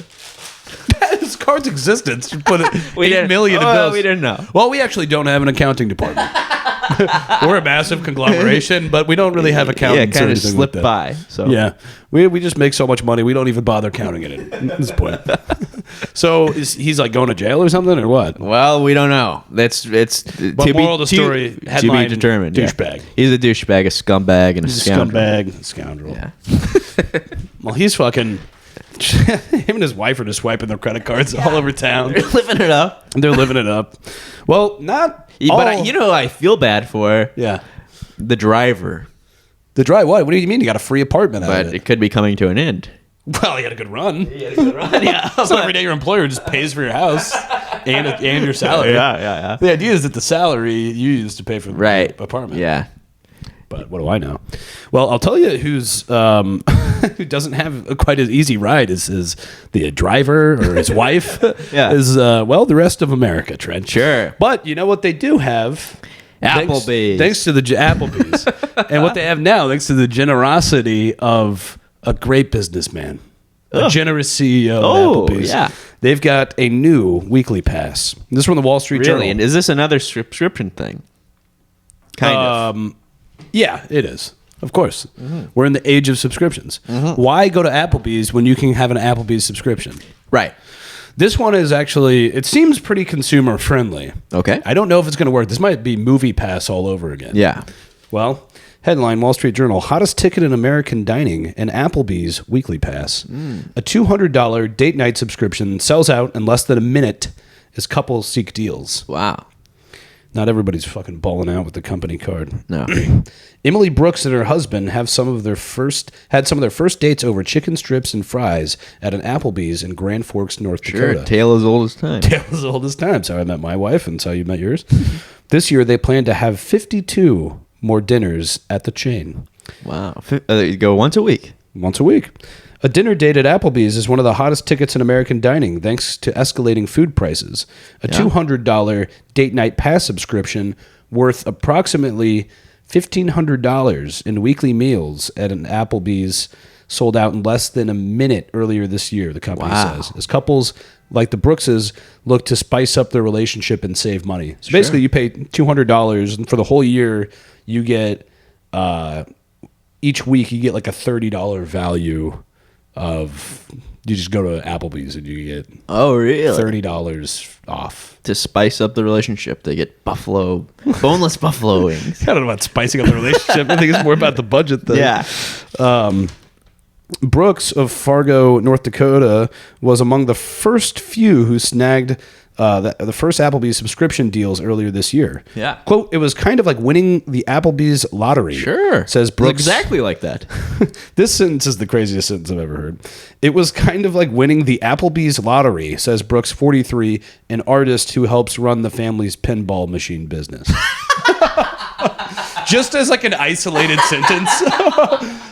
A: This card's existence. Put $8 million in bills.
B: We didn't know.
A: Well, we actually don't have an accounting department. We're a massive conglomeration, but we don't really have accountants.
B: Yeah, kind of slipped by. So
A: yeah, we just make so much money we don't even bother counting it at this point. So he's like going to jail or something or what?
B: Well, we don't know. It's
A: but moral of the story, headline,
B: to be determined.
A: Douchebag.
B: Yeah. He's a douchebag, a scumbag, and a
A: scoundrel.
B: Yeah.
A: Well, he's fucking. Him and his wife are just swiping their credit cards all over town.
B: They're living it up.
A: They're living it up. Well, not.
B: But you know who I feel bad for?
A: Yeah.
B: The driver.
A: The driver? What do you mean? You got a free apartment out of it?
B: But it could be coming to an end.
A: Well, you had a good run.
B: Yeah.
A: So every day your employer just pays for your house and your salary.
B: Yeah.
A: The idea is that the salary you use to pay for the apartment.
B: Yeah.
A: But what do I know? Well, I'll tell you who's who doesn't have quite as easy ride as the driver or his wife. Is the rest of America, Trent.
B: Sure.
A: But you know what they do have?
B: Applebee's.
A: Thanks to the Applebee's. And what they have now, thanks to the generosity of a great businessman, a generous CEO of Applebee's.
B: Yeah.
A: They've got a new weekly pass. This is from the Wall Street Journal.
B: And is this another subscription thing? Kind of.
A: Yeah, it is. Of course.
B: Mm-hmm.
A: We're in the age of subscriptions. Mm-hmm. Why go to Applebee's when you can have an Applebee's subscription?
B: Right.
A: This one is actually, it seems pretty consumer friendly.
B: Okay.
A: I don't know if it's going to work. This might be Movie Pass all over again.
B: Yeah.
A: Well, headline, Wall Street Journal, hottest ticket in American dining, an Applebee's weekly pass. A $200 date night subscription sells out in less than a minute as couples seek deals.
B: Wow.
A: Not everybody's fucking balling out with the company card.
B: No.
A: Emily Brooks and her husband had some of their first dates over chicken strips and fries at an Applebee's in Grand Forks, North Dakota.
B: Tale as old as time.
A: Tale as old as time. So I met my wife, and so you met yours. This year, they plan to have 52 more dinners at the chain.
B: Wow. You go once a week.
A: Once a week. A dinner date at Applebee's is one of the hottest tickets in American dining, thanks to escalating food prices. A $200 date night pass subscription worth approximately $1,500 in weekly meals at an Applebee's sold out in less than a minute earlier this year, the company says. As couples like the Brookses look to spice up their relationship and save money. So basically, you pay $200, and for the whole year, you get, each week, you get like a $30 value of, you just go to Applebee's and you get $30 off.
B: To spice up the relationship, they get boneless buffalo wings.
A: I don't know about spicing up the relationship. I think it's more about the budget thing.
B: Yeah.
A: Brooks of Fargo, North Dakota, was among the first few who snagged the first Applebee's subscription deals earlier this year.
B: Yeah.
A: Quote, it was kind of like winning the Applebee's lottery.
B: Sure.
A: Says Brooks.
B: It's exactly like that.
A: This sentence is the craziest sentence I've ever heard. It was kind of like winning the Applebee's lottery, says Brooks, 43, an artist who helps run the family's pinball machine business. Just as like an isolated sentence.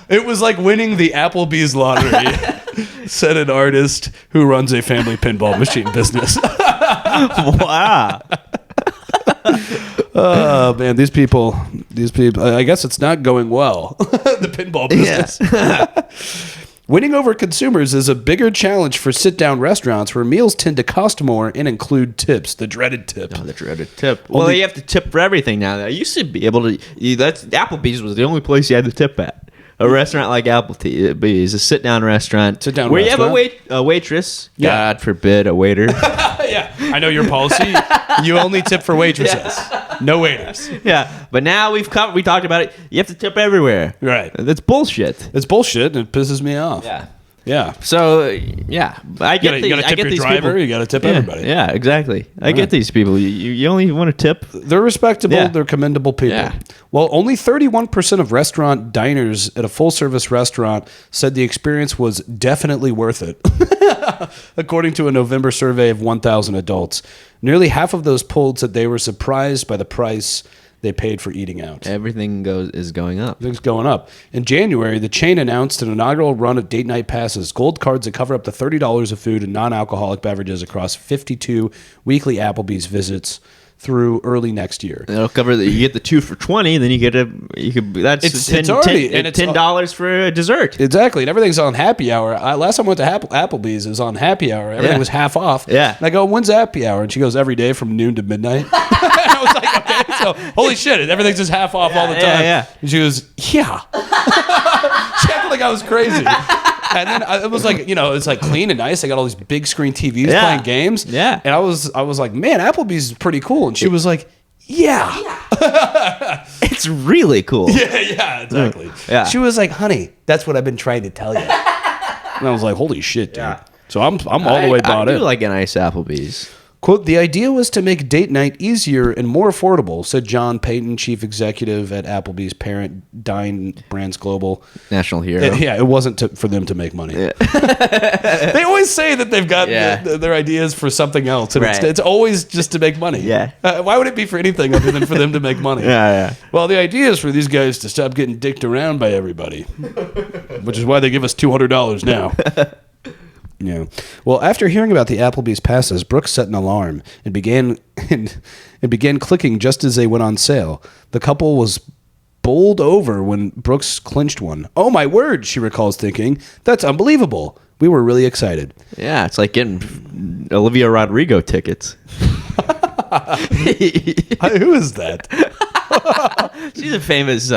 A: It was like winning the Applebee's lottery, said an artist who runs a family pinball machine business.
B: Wow.
A: Oh, man, these people, I guess it's not going well. The pinball business. Yeah. Winning over consumers is a bigger challenge for sit-down restaurants where meals tend to cost more and include tips, the dreaded tip.
B: Oh, the dreaded tip. Well, you have to tip for everything now. I used to be able to. Applebee's was the only place you had to tip at. A restaurant like Applebee's, a sit-down restaurant. Where you have a waitress. Yeah. God forbid, a waiter.
A: Yeah, I know your policy. You only tip for waitresses. Yeah. No waiters.
B: Yeah, but now we talked about it. You have to tip everywhere.
A: Right.
B: That's bullshit.
A: It's bullshit, and it pisses me off.
B: Yeah.
A: Yeah.
B: So, yeah. I get
A: you gotta tip your driver. People. You got to tip everybody.
B: Yeah, exactly. I get these people. You only want to tip.
A: They're respectable. Yeah. They're commendable people. Yeah. Well, only 31% of restaurant diners at a full-service restaurant said the experience was definitely worth it, according to a November survey of 1,000 adults. Nearly half of those polled said they were surprised by the price they paid for eating out.
B: Everything is going up.
A: Everything's going up. In January, the chain announced an inaugural run of date night passes, gold cards that cover up to $30 of food and non-alcoholic beverages across 52 weekly Applebee's visits through early next year.
B: It'll cover you get the 2 for $20, then that's $10 for a dessert.
A: Exactly, and everything's on happy hour. Last time I went to Applebee's, it was on happy hour. Everything was half off.
B: Yeah,
A: and I go, when's happy hour? And she goes, every day from noon to midnight. And I was like, okay, so holy shit, everything's just half off all the time.
B: Yeah.
A: And she goes, yeah. She acted like I was crazy. And then it was like, it's like clean and nice. I got all these big screen TVs playing games.
B: Yeah.
A: And I was like, man, Applebee's is pretty cool. And she was like, yeah.
B: It's really cool.
A: Yeah, exactly.
B: Yeah.
A: She was like, honey, that's what I've been trying to tell you. And I was like, holy shit, dude. Yeah. So I'm all the way bought in.
B: I do like a nice Applebee's.
A: Quote, the idea was to make date night easier and more affordable, said John Payton, chief executive at Applebee's parent Dine Brands Global.
B: National hero.
A: It wasn't for them to make money. Yeah. They always say that they've got their ideas for something else, and it's always just to make money.
B: Yeah.
A: Why would it be for anything other than for them to make money?
B: Yeah.
A: Well, the idea is for these guys to stop getting dicked around by everybody, which is why they give us $200 now. Yeah. Well, after hearing about the Applebee's passes, Brooks set an alarm and began clicking just as they went on sale. The couple was bowled over when Brooks clinched one. Oh my word, she recalls thinking. That's unbelievable. We were really excited.
B: Yeah, it's like getting Olivia Rodrigo tickets.
A: Who is that?
B: She's a famous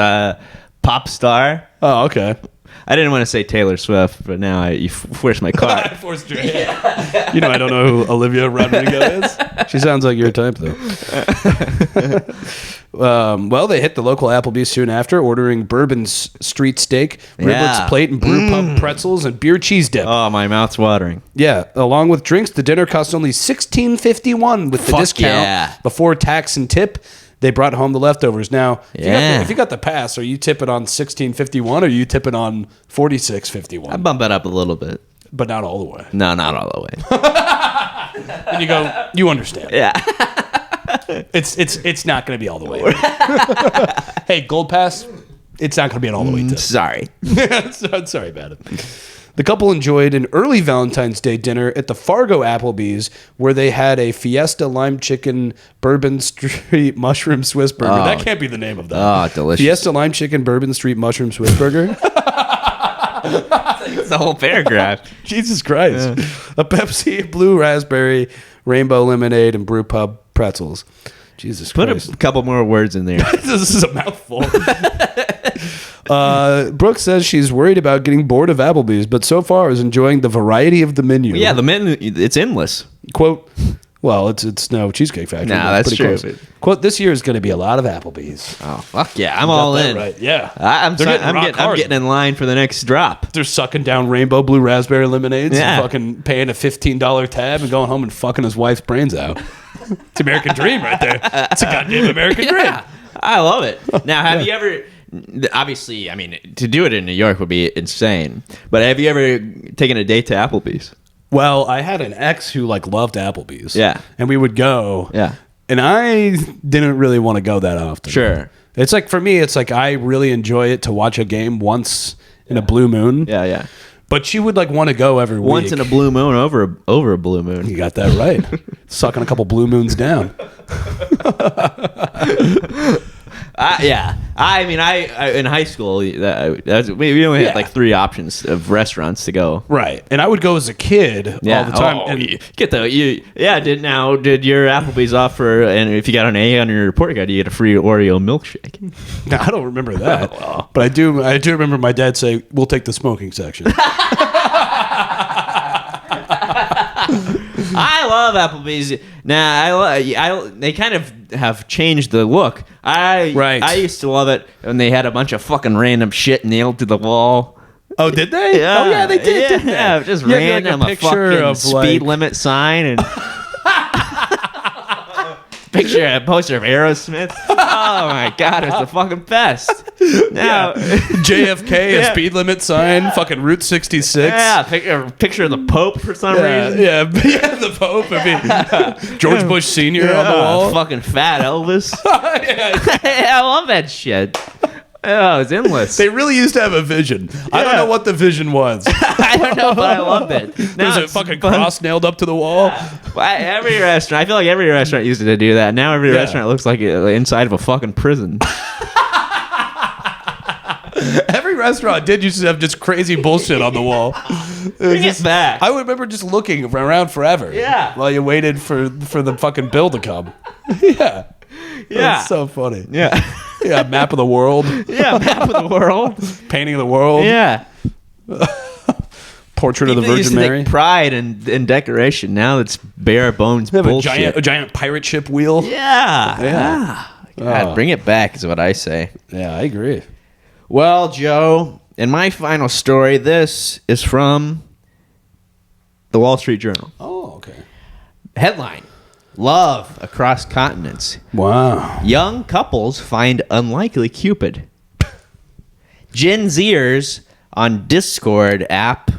B: pop star.
A: Oh, okay.
B: I didn't want to say Taylor Swift, but now you forced my car.
A: I forced you. Yeah. You know, I don't know who Olivia Rodrigo is. She sounds like your type, though. Well, they hit the local Applebee's soon after, ordering Bourbon Street steak, riblets plate, and brew pub pretzels and beer cheese dip.
B: Oh, my mouth's watering.
A: Yeah, along with drinks, the dinner cost only $16.51 with the discount before tax and tip. They brought home the leftovers. Now, if you got the pass, are you tipping on $16.51 or are you tipping on $46.51?
B: I bump it up a little bit,
A: but not all the way.
B: No, not all the way.
A: And you go, you understand?
B: Yeah.
A: It's not going to be all the way. Hey, Gold Pass, it's not going to be an all the way tip.
B: Sorry.
A: Sorry about it. The couple enjoyed an early Valentine's Day dinner at the Fargo Applebee's, where they had a Fiesta Lime Chicken Bourbon Street Mushroom Swiss Burger.
B: Oh.
A: That can't be the name of that.
B: Oh, delicious.
A: Fiesta Lime Chicken Bourbon Street Mushroom Swiss Burger.
B: It's the whole paragraph.
A: Jesus Christ. Yeah. A Pepsi, blue raspberry, rainbow lemonade, and brew pub pretzels. Jesus Christ.
B: Put a couple more words in there.
A: This is a mouthful. Brooke says she's worried about getting bored of Applebee's, but so far is enjoying the variety of the menu.
B: Yeah, the menu, it's endless.
A: Quote, well, it's no Cheesecake Factory.
B: No, that's true.
A: Quote, this year is going to be a lot of Applebee's.
B: Oh, fuck yeah. I'm all in.
A: Right. Yeah.
B: I'm getting in line for the next drop.
A: They're sucking down rainbow blue raspberry lemonades and fucking paying a $15 tab and going home and fucking his wife's brains out. It's American dream right there. It's a goddamn American dream.
B: I love it. Now, have you ever... Obviously, I mean, to do it in New York would be insane. But have you ever taken a date to Applebee's?
A: Well, I had an ex who loved Applebee's.
B: Yeah.
A: And we would go.
B: Yeah.
A: And I didn't really want to go that often.
B: Sure.
A: It's for me, it's I really enjoy it to watch a game once in a blue moon.
B: Yeah, yeah.
A: But she would want to go every week.
B: Once in a blue moon over a blue moon.
A: You got that right. Sucking a couple blue moons down.
B: Yeah. I mean, I in high school, we only had 3 options of restaurants to go.
A: Right. And I would go as a kid all the time.
B: Oh,
A: and
B: did your Applebee's offer, and if you got an A on your report card, you get a free Oreo milkshake?
A: No, I don't remember that. But I do remember my dad say, we'll take the smoking section.
B: I love Applebee's. Now, they kind of have changed the look. I used to love it when they had a bunch of fucking random shit nailed to the wall.
A: Oh, did they?
B: Yeah.
A: Oh, yeah, they did, didn't they?
B: Yeah, just random, a fucking speed limit sign and... Picture a poster of Aerosmith. Oh my god, it's the fucking best. Now
A: JFK, a speed limit sign, fucking Route 66.
B: Yeah, picture of the Pope for some reason.
A: Yeah, the Pope. I mean, George Bush Sr. on the wall.
B: Fucking fat Elvis. I love that shit. Oh, it's endless.
A: They really used to have a vision. Yeah. I don't know what the vision was.
B: I don't know, but I loved it.
A: There's a fucking cross nailed up to the wall.
B: Every restaurant, I feel like every restaurant used to do that. Now every restaurant looks like the inside of a fucking prison.
A: Every restaurant did used to have just crazy bullshit on the wall.
B: Bring it back.
A: I remember just looking around forever.
B: Yeah.
A: While you waited for the fucking bill to come. Yeah.
B: Yeah.
A: That's so funny.
B: Yeah.
A: Yeah, map of the world.
B: Yeah, map of the world.
A: Painting of the world.
B: Yeah.
A: Portrait of the Virgin Mary.
B: Pride and decoration. Now it's bare bones bullshit.
A: A giant pirate ship wheel.
B: Yeah. God, bring it back is what I say.
A: Yeah, I agree.
B: Well, Joe, in my final story, this is from the Wall Street Journal.
A: Oh, okay.
B: Headline: Love across continents.
A: Wow.
B: Young couples find unlikely Cupid. Gen Zers on Discord app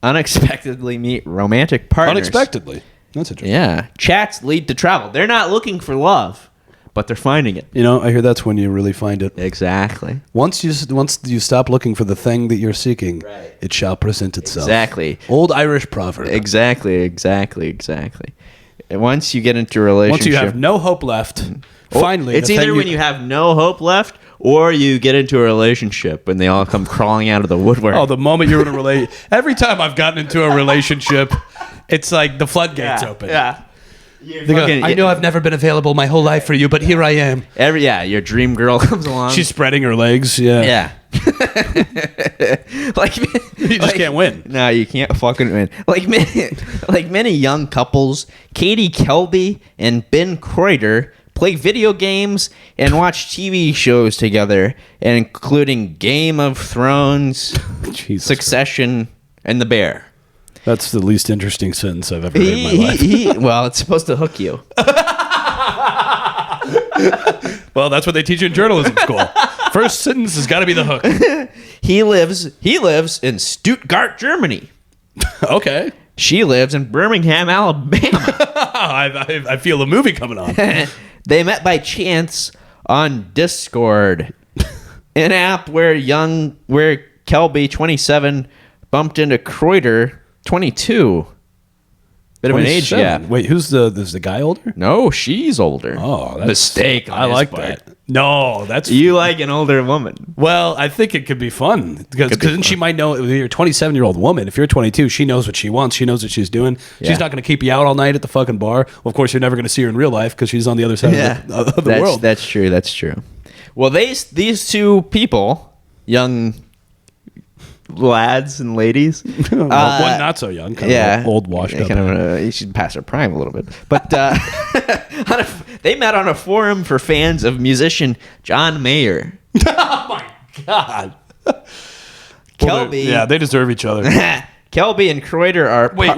B: unexpectedly meet romantic partners.
A: Unexpectedly. That's interesting.
B: Yeah. Chats lead to travel. They're not looking for love, but they're finding it.
A: You know, I hear that's when you really find it.
B: Exactly.
A: Once you stop looking for the thing that you're seeking, it shall present itself.
B: Exactly.
A: Old Irish proverb.
B: Exactly. Once you get into a relationship,
A: once you have no hope left, finally,
B: it's either when you have no hope left, or you get into a relationship and they all come crawling out of the woodwork.
A: Oh, the moment you're in a relationship. Every time I've gotten into a relationship, it's like the floodgates open.
B: Yeah.
A: I know I've never been available my whole life for you, but here I am.
B: Your dream girl comes along.
A: She's spreading her legs. Yeah.
B: Yeah.
A: You just can't win.
B: No, you can't fucking win. Like many young couples, Katie Kelby and Ben Croyder play video games and watch TV shows together, including Game of Thrones, Succession, and The Bear.
A: That's the least interesting sentence I've ever heard in my life.
B: Well, it's supposed to hook you.
A: Well, that's what they teach you in journalism school. First sentence has got to be the hook.
B: He lives in Stuttgart, Germany.
A: Okay.
B: She lives in Birmingham, Alabama.
A: I feel a movie coming on.
B: They met by chance on Discord, an app where Kelby, 27, bumped into Croyder, 22. Bit of an age gap.
A: Wait, is the guy older?
B: No, she's older.
A: Oh, that's
B: mistake.
A: I like that. No, that's
B: you like an older woman.
A: Well, I think it could be fun because she might know. You're a 27-year-old woman. If you're 22, she knows what she wants. She knows what she's doing. Yeah. She's not going to keep you out all night at the fucking bar. Well, of course, you're never going to see her in real life because she's on the other side of the world.
B: That's true. That's true. Well, these two people, young lads and ladies.
A: One not so young, kind of old, washed up.
B: You should pass her prime a little bit. But they met on a forum for fans of musician John Mayer.
A: Oh my God.
B: Kelby.
A: They deserve each other.
B: Kelby and Croyder are...
A: Wait.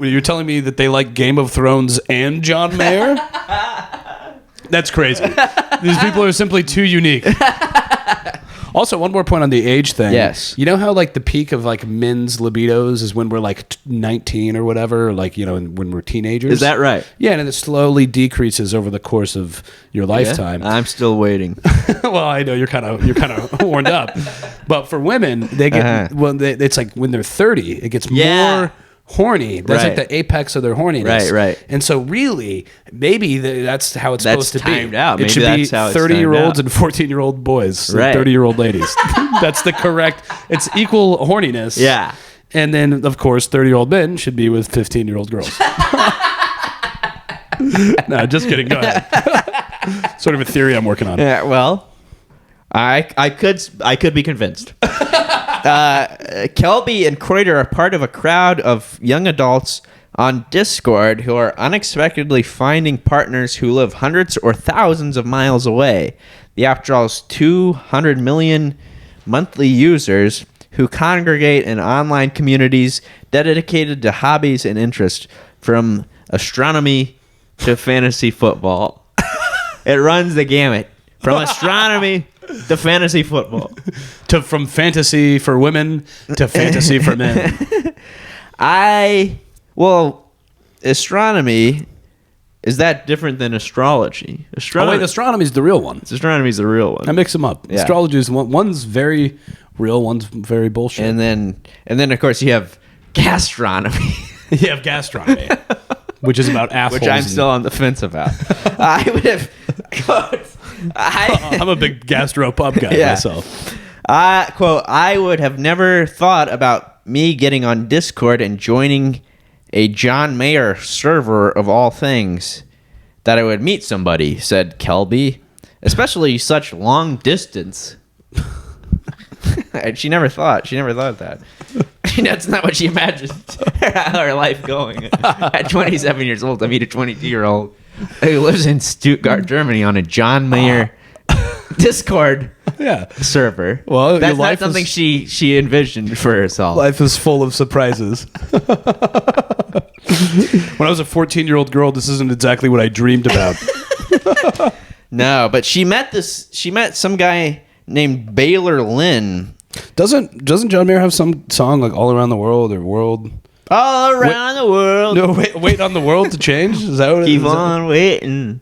A: You're telling me that they like Game of Thrones and John Mayer? That's crazy. These people are simply too unique. Also, one more point on the age thing.
B: Yes.
A: You know how like the peak of like men's libidos is when we're like 19 or whatever, like, you know, when we're teenagers?
B: Is that right?
A: Yeah, and it slowly decreases over the course of your lifetime.
B: I'm still waiting.
A: Well, I know you're kind of warmed up. But for women, they get it's like when they're 30, it gets more horny. That's like the apex of their horniness.
B: Right.
A: And so really, maybe that's how it's supposed to be.
B: Timed out.
A: It should be 30-year-olds and 14-year-old boys, and 30-year-old ladies. That's the correct. It's equal horniness.
B: Yeah.
A: And then, of course, 30-year-old men should be with 15-year-old girls. No, just kidding. Go ahead. Sort of a theory I'm working on.
B: Yeah. Well, I could be convinced. Kelby and Croyder are part of a crowd of young adults on Discord who are unexpectedly finding partners who live hundreds or thousands of miles away. The app draws 200 million monthly users who congregate in online communities dedicated to hobbies and interests, from astronomy to fantasy football. It runs the gamut. From astronomy to fantasy football.
A: From fantasy for women to fantasy for men.
B: Astronomy, is that different than astrology?
A: Astronomy's the real one.
B: Astronomy's the real one.
A: I mix them up. Yeah. Astrology is one's very real, one's very bullshit.
B: And then of course you have gastronomy.
A: You have gastronomy, which is about assholes.
B: Which I'm still on the fence about. I would have...
A: I'm a big gastro pub guy myself.
B: Quote, I would have never thought about me getting on Discord and joining a John Mayer server of all things, that I would meet somebody, said Kelby, especially such long distance. She never thought of that. That's not what she imagined her life going. At 27 years old, to meet a 22-year-old who lives in Stuttgart, Germany, on a John Mayer Discord server.
A: Well,
B: that's not something she envisioned for herself.
A: Life is full of surprises. When I was a 14-year-old girl, this isn't exactly what I dreamed about.
B: No, but she met some guy named Baylor Lynn.
A: Doesn't John Mayer have some song like All Around the World or World?
B: All around the world.
A: No, wait on the world to change? Is that what it is?
B: Keep on waiting.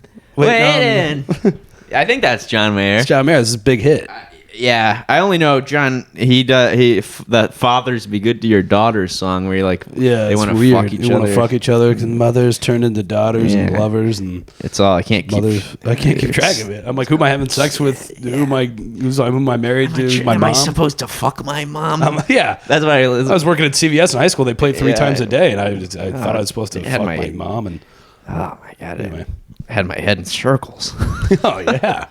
B: I think that's John Mayer.
A: It's John Mayer. This is a big hit.
B: Yeah, I only know John. That "Fathers Be Good to Your Daughters" song where they want to fuck each other.
A: Want to fuck each other because mothers turn into daughters and lovers, and
B: it's all I can't keep
A: track of it. I'm like, who am I having sex with? Who am I married to? My mom.
B: Am I supposed to fuck my mom?
A: That's
B: what I
A: was working at CVS in high school. They played 3 times a day, and I thought I was supposed to fuck my mom. And
B: Oh my god!
A: Anyway.
B: I had my head in circles.
A: Oh yeah.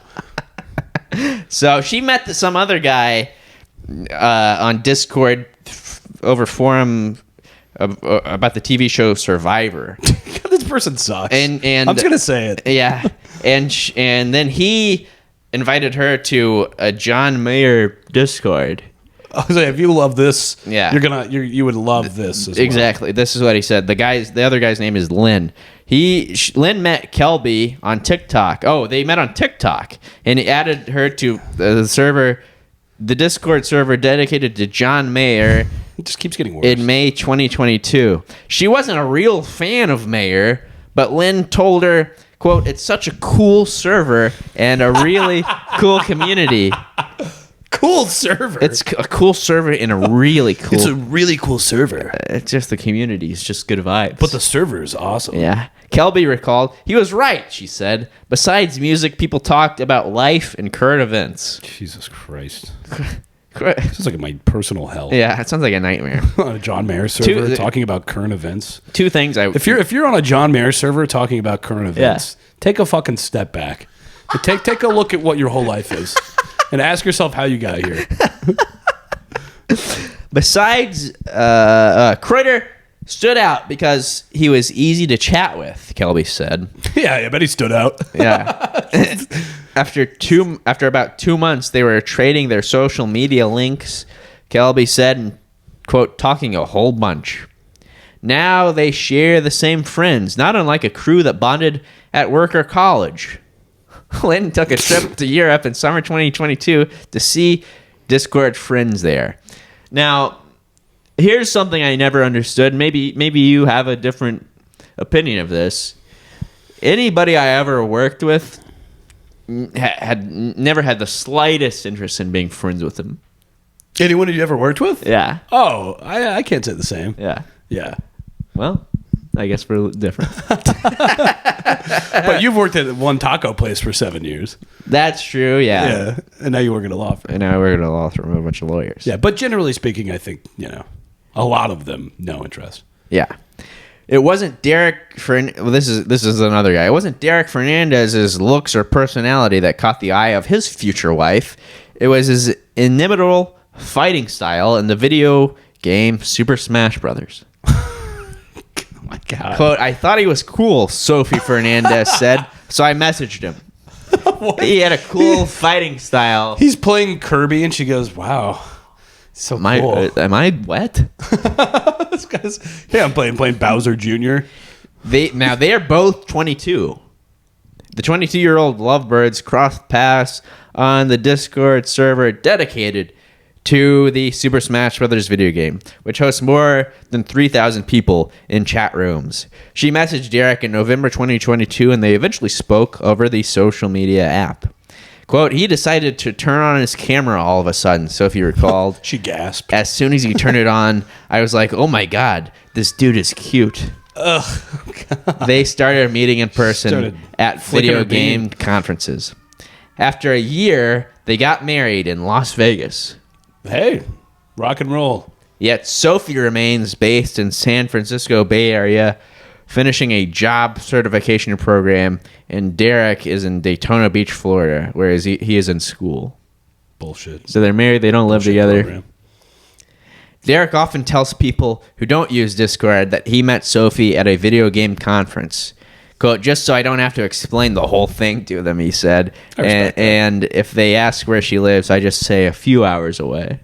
B: So she met some other guy on Discord over forum about the TV show Survivor.
A: God, this person sucks.
B: And
A: I'm just gonna say it.
B: Yeah, and then he invited her to a John Mayer Discord.
A: I was like, if you love this,
B: Yeah.
A: you would love this as
B: Exactly. This is what he said. The other guy's name is Lynn. Lynn met Kelby on TikTok. Oh, they met on TikTok, and he added her to the server, the Discord server dedicated to John Mayer.
A: It just keeps getting worse.
B: In May 2022. She wasn't a real fan of Mayer, but Lynn told her, quote, "It's such a cool server and a really cool community."
A: Cool server.
B: It's a cool server and a really cool...
A: It's a really cool server.
B: It's just the community. It's just good vibes.
A: But the server is awesome.
B: Yeah. Kelby recalled, "He was right," she said. "Besides music, people talked about life and current events."
A: Jesus Christ. This is like my personal hell.
B: Yeah, it sounds like a nightmare.
A: On a John Mayer server talking about current events.
B: Two things
A: If you're on a John Mayer server talking about current events, take a fucking step back. Take a look at what your whole life is. And ask yourself how you got here.
B: Besides, Critter stood out because he was easy to chat with, Kelby said.
A: Yeah, I bet he stood out.
B: Yeah. After about 2 months, they were trading their social media links, Kelby said, and, quote, "talking a whole bunch. Now they share the same friends, not unlike a crew that bonded at work or college." Lynn took a trip to Europe in summer 2022 to see Discord friends there. Now, here's something I never understood. Maybe you have a different opinion of this. Anybody I ever worked with had never had the slightest interest in being friends with them.
A: Anyone you ever worked with?
B: Yeah.
A: Oh, I can't say the same.
B: Yeah.
A: Yeah.
B: Well, I guess we're different.
A: But you've worked at one taco place for 7 years.
B: That's true, yeah.
A: Yeah. And now you work at a law firm.
B: And now we're going to law firm with a bunch of lawyers.
A: Yeah, but generally speaking, I think, a lot of them, no interest.
B: Yeah. It wasn't Derek this is another guy. It wasn't Derek Fernandez's looks or personality that caught the eye of his future wife. It was his inimitable fighting style in the video game Super Smash Brothers.
A: Oh my God.
B: Quote, "I thought he was cool," Sophie Fernandez said, "so I messaged him." He had a cool fighting style.
A: He's playing Kirby, and she goes, "Wow, so cool."
B: Am I wet?
A: This guy's, I'm playing Bowser Jr.
B: They are both 22. The 22-year-old lovebirds crossed paths on the Discord server dedicated to the Super Smash Brothers video game, which hosts more than 3,000 people in chat rooms. She messaged Derek in November 2022, and they eventually spoke over the social media app. Quote, "He decided to turn on his camera all of a sudden," Sophie recalled.
A: She gasped.
B: "As soon as he turned it on, I was like, oh my God, this dude is cute."
A: Ugh. God.
B: They started meeting in person at video game
A: beam.
B: conferences. After a year, they got married in Las Vegas.
A: Hey, rock and roll.
B: Yet Sophie remains based in San Francisco Bay Area, finishing a job certification program, and Derek is in Daytona Beach, Florida, whereas he is in school.
A: Bullshit.
B: So they're married, they don't live
A: Bullshit
B: together.
A: Program.
B: Derek often tells people who don't use Discord that he met Sophie at a video game conference. Quote, "just so I don't have to explain the whole thing to them," he said. And if they ask where she lives, I just say a few hours away.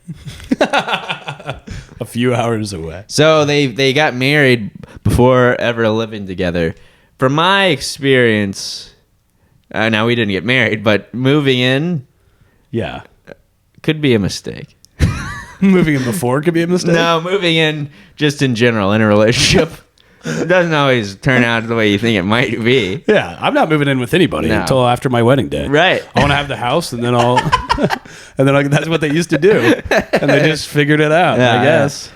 A: A few hours away.
B: So they got married before ever living together. From my experience, now we didn't get married, but moving in,
A: Yeah.
B: could be a mistake.
A: Moving in before could be a mistake?
B: No, moving in just in general in a relationship. It doesn't always turn out the way you think it might be.
A: Yeah, I'm not moving in with anybody until after my wedding day.
B: Right.
A: I want to have the house, and then that's what they used to do, and they just figured it out. I guess.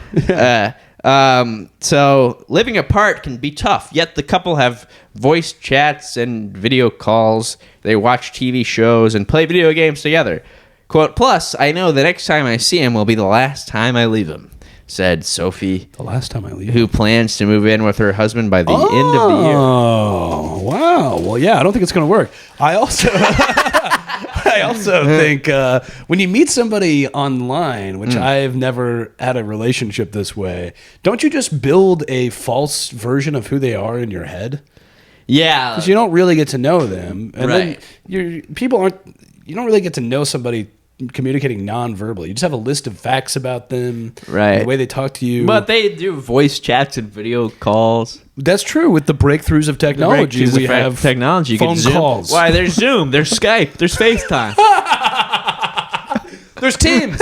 B: So living apart can be tough. Yet the couple have voice chats and video calls. They watch TV shows and play video games together. Quote, "plus, I know the next time I see him will be the last time I leave him," said Sophie,
A: the last time I leave,
B: who plans to move in with her husband by the end of the year.
A: Oh, wow. Well, yeah, I don't think it's going to work. I also think when you meet somebody online, which I've never had a relationship this way, don't you just build a false version of who they are in your head?
B: Yeah.
A: Because you don't really get to know them. And
B: right.
A: then you don't really get to know somebody communicating non-verbally. You just have a list of facts about them,
B: right?
A: The way they talk to you.
B: But they do voice chats and video calls.
A: That's true. With the breakthroughs of technology, we have
B: technology.
A: Phone calls.
B: Why? There's Zoom. There's Skype. There's FaceTime.
A: There's Teams.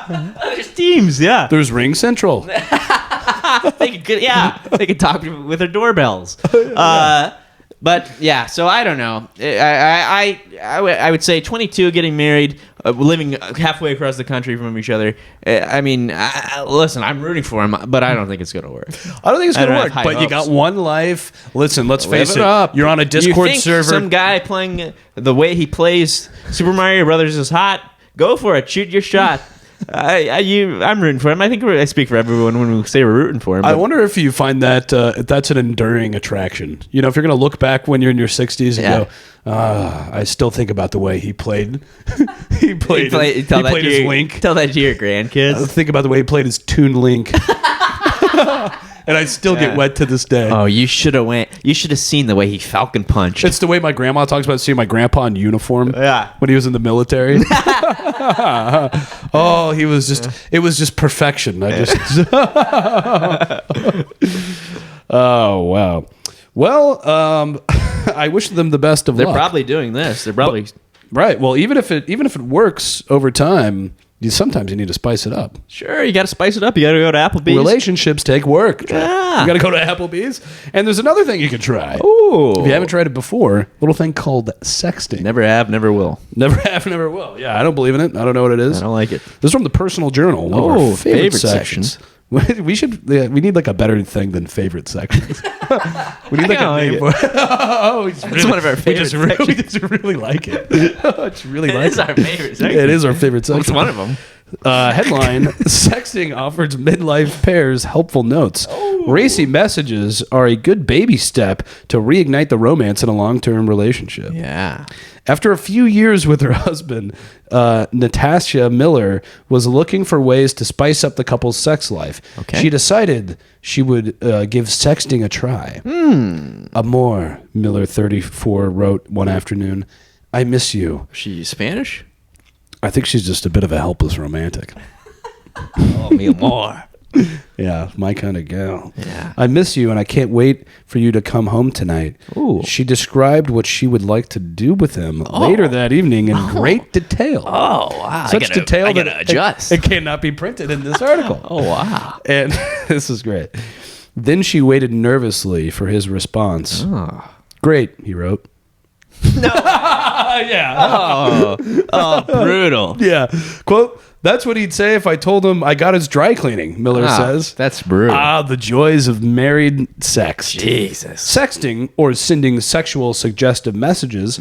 B: There's Teams. Yeah.
A: There's Ring Central.
B: They could talk with their doorbells. But yeah, so I don't know. I would say 22, getting married, living halfway across the country from each other. I mean, listen, I'm rooting for him, but I don't think it's gonna work.
A: I don't think it's gonna work. But you got one life. Listen, let's face it. You're on a Discord server.
B: Some guy playing the way he plays Super Mario Brothers is hot. Go for it. Shoot your shot. I'm rooting for him. I think I speak for everyone when we say we're rooting for him.
A: I wonder if you find that that's an enduring attraction. You know, if you're going to look back when you're in your 60s and go, I still think about the way he played. he played his Link.
B: Tell that to your grandkids.
A: Think about the way he played his Toon Link. And I still get wet to this day.
B: Oh, you should have went. You should have seen the way he Falcon punched.
A: It's the way my grandma talks about seeing my grandpa in uniform.
B: Yeah.
A: When he was in the military. Oh, he was just. It was just perfection. I just. Oh wow. Well, I wish them the best of luck.
B: They're probably doing this. They're probably
A: right. Well, even if it works over time. Sometimes you need to spice it up.
B: Sure, you got to spice it up. You got to go to Applebee's.
A: Relationships take work.
B: Yeah.
A: You got to go to Applebee's. And there's another thing you can try.
B: Ooh.
A: If you haven't tried it before, a little thing called sexting.
B: Never have, never will.
A: Never have, never will. Yeah, I don't believe in it. I don't know what it is.
B: I don't like it.
A: This is from the Personal Journal. One of our favorite sections. We need like a better thing than favorite sections. We need like a name for it. Oh, it's
B: one of our favorite sections.
A: We just really like it. It's really like it.
B: It is our favorite section.
A: It is our favorite section.
B: It's one of them.
A: Headline: Sexting offers midlife pairs helpful notes. Oh. Racy messages are a good baby step to reignite the romance in a long-term relationship.
B: Yeah.
A: After a few years with her husband, Natasha Miller was looking for ways to spice up the couple's sex life.
B: Okay.
A: She decided she would give sexting a try. Amor, Miller, 34, wrote one afternoon, I miss you.
B: She Spanish?
A: I think she's just a bit of a helpless romantic.
B: Oh, mi amor.
A: Yeah, my kind of gal.
B: Yeah.
A: I miss you, and I can't wait for you to come home tonight.
B: Ooh.
A: She described what she would like to do with him later that evening in great detail.
B: Oh, wow.
A: Such detail
B: I
A: that
B: gotta adjust.
A: It cannot be printed in this article.
B: Oh, wow.
A: And this is great. Then she waited nervously for his response.
B: Oh.
A: Great, he wrote.
B: No.
A: Yeah.
B: Oh, brutal.
A: Yeah. Quote, that's what he'd say if I told him I got his dry cleaning, Miller says.
B: That's brutal.
A: The joys of married sex.
B: Jesus.
A: Sexting, or sending sexual suggestive messages,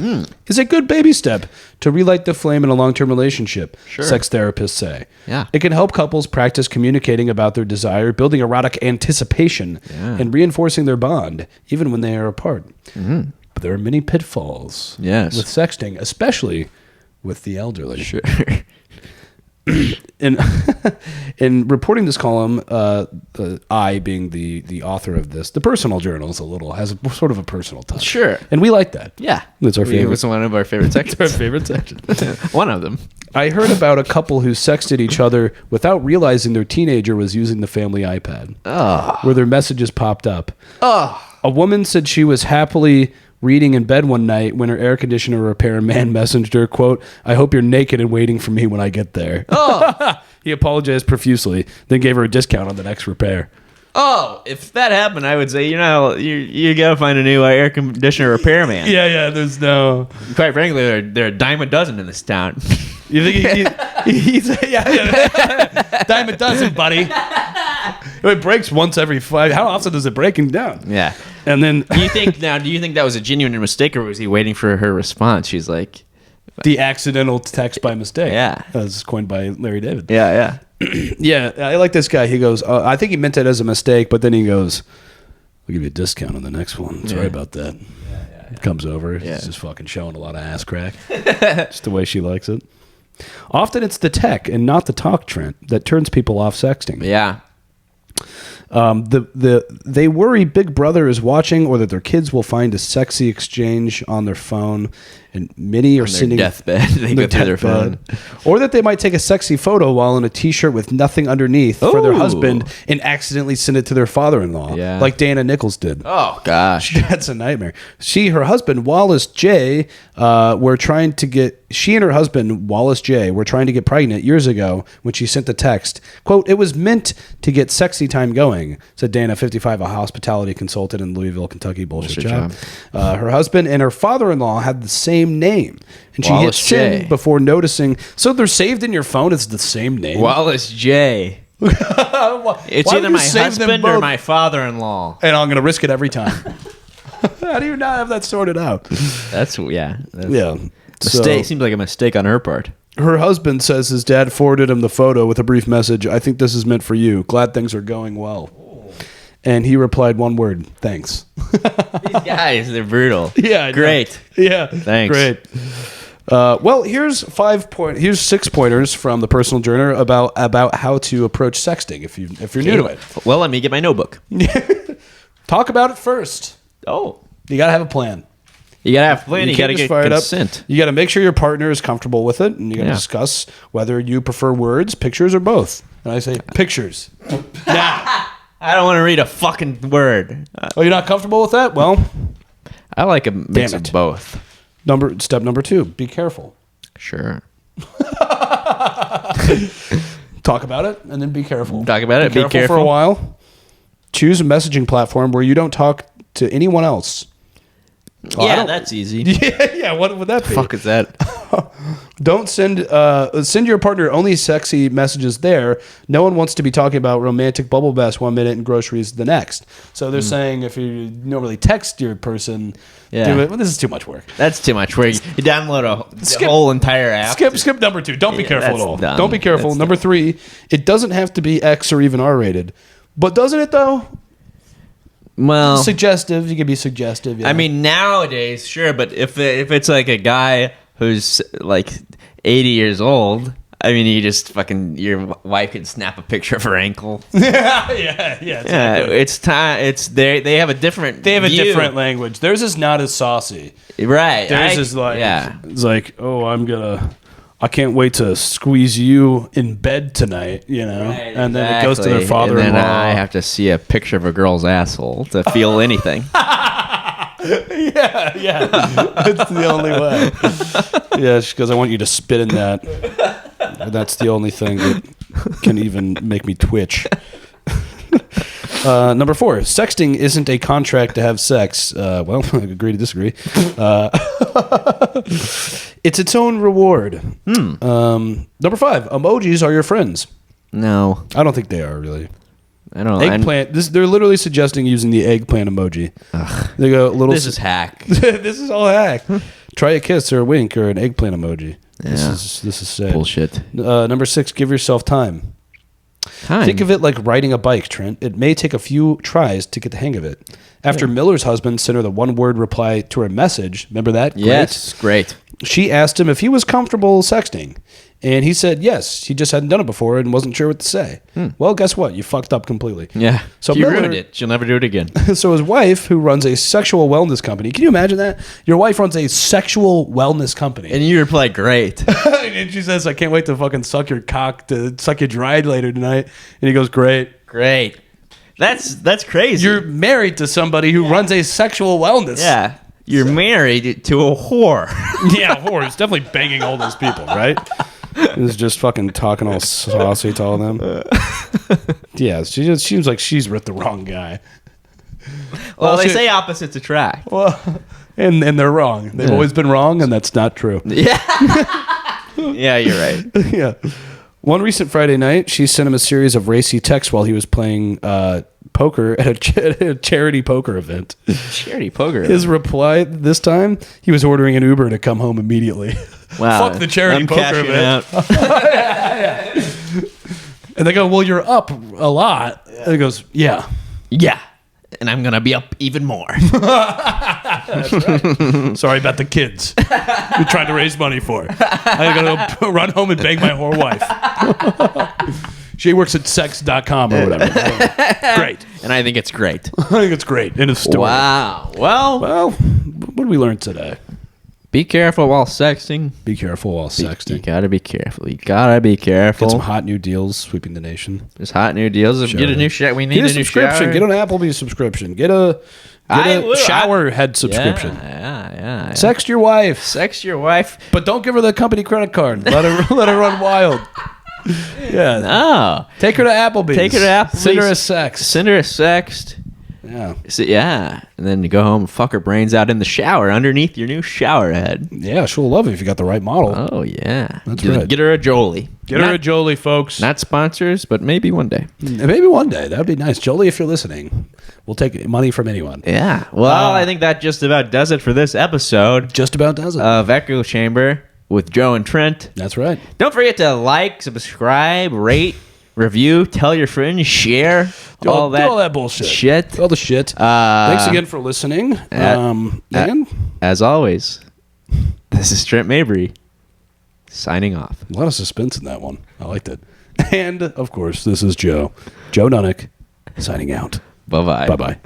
A: is a good baby step to relight the flame in a long-term relationship, sex therapists say.
B: Yeah.
A: It can help couples practice communicating about their desire, building erotic anticipation, and reinforcing their bond, even when they are apart. Mm-hmm. But there are many pitfalls with sexting, especially with the elderly.
B: Sure.
A: In reporting this column, I being the author of this, the Personal Journal has a sort of a personal touch.
B: Sure.
A: And we like that.
B: Yeah.
A: It's our favorite.
B: It's one of our favorite sections.
A: It's our favorite section.
B: One of them.
A: I heard about a couple who sexted each other without realizing their teenager was using the family iPad, where their messages popped up. A woman said she was happily reading in bed one night when her air conditioner repairman messaged her, quote, I hope you're naked and waiting for me when I get there. He apologized profusely, then gave her a discount on the next repair.
B: Oh, if that happened, I would say, you gotta find a new air conditioner repairman.
A: Yeah, there's no...
B: Quite frankly, they're a dime a dozen in this town.
A: You think he's dime a dozen, buddy. It breaks once every 5. How often does it break down?
B: Yeah.
A: And then...
B: Do you think that was a genuine mistake, or was he waiting for her response? She's like...
A: The accidental text by mistake.
B: Yeah.
A: That was coined by Larry David.
B: Yeah.
A: Yeah, I like this guy. He goes, I think he meant it as a mistake, but then he goes, "We'll give you a discount on the next one. Sorry about that." Comes over. He's just fucking showing a lot of ass crack. Just the way she likes it. Often it's the tech and not the talk, Trent, that turns people off sexting.
B: Yeah.
A: They worry Big Brother is watching or that their kids will find a sexy exchange on their phone, and many are sending
B: deathbed. They go through their phone,
A: or that they might take a sexy photo while in a t-shirt with nothing underneath for their husband and accidentally send it to their father-in-law, like Dana Nichols did.
B: Oh gosh,
A: that's a nightmare. Her husband Wallace J, were trying to get. She and her husband Wallace J were trying to get pregnant years ago when she sent the text. Quote, "It was meant to get sexy time going," said Dana, 55, a hospitality consultant in Louisville, Kentucky. Bullshit job. Her husband and her father-in-law had the same name, and she hit send before noticing. So they're saved in your phone. It's the same name.
B: Wallace J. It's either my husband or my father-in-law,
A: and I'm gonna risk it every time. How do you not have that sorted out?
B: That's yeah.
A: Mistake
B: seems like a mistake on her part.
A: Her husband says his dad forwarded him the photo with a brief message. "I think this is meant for you. Glad things are going well." And he replied one word, "Thanks."
B: These guys, they're brutal.
A: Yeah.
B: Great.
A: Yeah.
B: Thanks.
A: Great. Well, here's 6 pointers from the personal journal about how to approach sexting if you're new to it.
B: Well, let me get my notebook.
A: Talk about it first.
B: Oh.
A: You got to have a plan.
B: You gotta have a plan. You gotta get consent.
A: You gotta make sure your partner is comfortable with it, and you gotta discuss whether you prefer words, pictures, or both. And I say pictures. Now,
B: I don't want to read a fucking word.
A: Oh, you're not comfortable with that? Well,
B: I like a mix of both.
A: Step number 2: be careful.
B: Sure.
A: Talk about it, and then be careful.
B: Talk about it. Be careful
A: for a while. Choose a messaging platform where you don't talk to anyone else.
B: Well, that's easy.
A: Yeah. What would that be?
B: The fuck is that?
A: Don't send your partner only sexy messages there. No one wants to be talking about romantic bubble baths 1 minute and groceries the next. So they're saying if you normally text your person, do it. Well, this is too much work.
B: That's too much work. You download the whole entire app.
A: Skip number 2. Don't be careful at all.
B: Dumb.
A: Don't be careful.
B: That's
A: number 3, it doesn't have to be X or even R rated. But doesn't it though?
B: Well,
A: suggestive. You can be suggestive. Yeah.
B: I mean, nowadays, sure, but if it's like a guy who's like 80 years old, I mean, you just your wife can snap a picture of her ankle.
A: Yeah.
B: It's time. It's they have a different.
A: They have a different language. Theirs is not as saucy.
B: Right.
A: Theirs is like it's like, oh, I can't wait to squeeze you in bed tonight, you know?
B: Right,
A: and then it goes to their father-in-law.
B: And then I have to see a picture of a girl's asshole to feel anything.
A: Yeah. It's the only way. Yeah, because I want you to spit in that. That's the only thing that can even make me twitch. Number 4, sexting isn't a contract to have sex. Well, I agree to disagree. It's its own reward. Number 5, emojis are your friends.
B: No.
A: I don't think they are, really.
B: I don't know.
A: Eggplant. They're literally suggesting using the eggplant emoji.
B: Ugh.
A: They go little.
B: This is hack.
A: This is all hack. Try a kiss or a wink or an eggplant emoji. Yeah. This is sad.
B: Bullshit.
A: Number 6, give yourself time. Think of it like riding a bike, Trent. It may take a few tries to get the hang of it. After Miller's husband sent her the one-word reply to her message, remember that?
B: Yes, great.
A: She asked him if he was comfortable sexting, and he said yes. He just hadn't done it before and wasn't sure what to say. Well, guess what? You fucked up completely.
B: Yeah.
A: So
B: you ruined it. She'll never do it again.
A: So his wife, who runs a sexual wellness company, can you imagine that? Your wife runs a sexual wellness company.
B: And you reply, great.
A: And she says, I can't wait to fucking suck your cock, to suck your dry later tonight. And he goes, great.
B: Great. That's crazy.
A: You're married to somebody who runs a sexual wellness.
B: Yeah. You're married to a whore.
A: Yeah, a whore. He's definitely banging all those people, right? He's just fucking talking all saucy to all of them. Yeah, she just seems like she's with the wrong guy.
B: Well, they say opposites attract.
A: Well, and they're wrong. They've always been wrong, and that's not true.
B: Yeah. Yeah, you're right.
A: Yeah. One recent Friday night, she sent him a series of racy texts while he was playing poker at a charity poker event.
B: Charity poker.
A: His reply this time, he was ordering an Uber to come home immediately.
B: Wow.
A: Fuck the charity poker event. And they go, well, you're up a lot. And he goes, yeah.
B: Yeah. And I'm going to be up even more.
A: That's right. Sorry about the kids you're trying to raise money for. I got to run home and bang my whore wife. She works at sex.com or whatever. Great.
B: And I think it's great.
A: I think it's great. In a story.
B: Wow. Well,
A: what did we learn today?
B: Be careful while sexting.
A: Be careful while sexting.
B: You gotta be careful. You gotta be careful.
A: Get some hot new deals sweeping the nation.
B: There's hot new deals. Get a new shower. We need a new
A: subscription.
B: shower.
A: Get an Applebee's subscription. Get a shower head subscription.
B: Yeah.
A: Sext your wife.
B: Sext your wife.
A: But don't give her the company credit card. Let her run wild. Yeah.
B: No.
A: Take her to Applebee's. Send her a sext.
B: Send her a sext.
A: Yeah.
B: So, yeah. And then you go home and fuck her brains out in the shower underneath your new shower head.
A: Yeah, she'll love it if you got the right model.
B: Oh, yeah.
A: That's right.
B: Get her a Jolie.
A: Get her a Jolie, folks.
B: Not sponsors, but maybe one day.
A: Maybe one day. That would be nice. Jolie, if you're listening, we'll take money from anyone.
B: Yeah. Well, I think that just about does it for this episode.
A: Just about does it.
B: Of Echo Chamber with Joe and Trent.
A: That's right.
B: Don't forget to like, subscribe, rate, review, tell your friends, share. All that
A: bullshit. All the shit. Thanks again for listening.
B: As always, this is Trent Mabry signing off.
A: A lot of suspense in that one. I liked it. And, of course, this is Joe Nunnick signing out.
B: Bye-bye.
A: Bye-bye.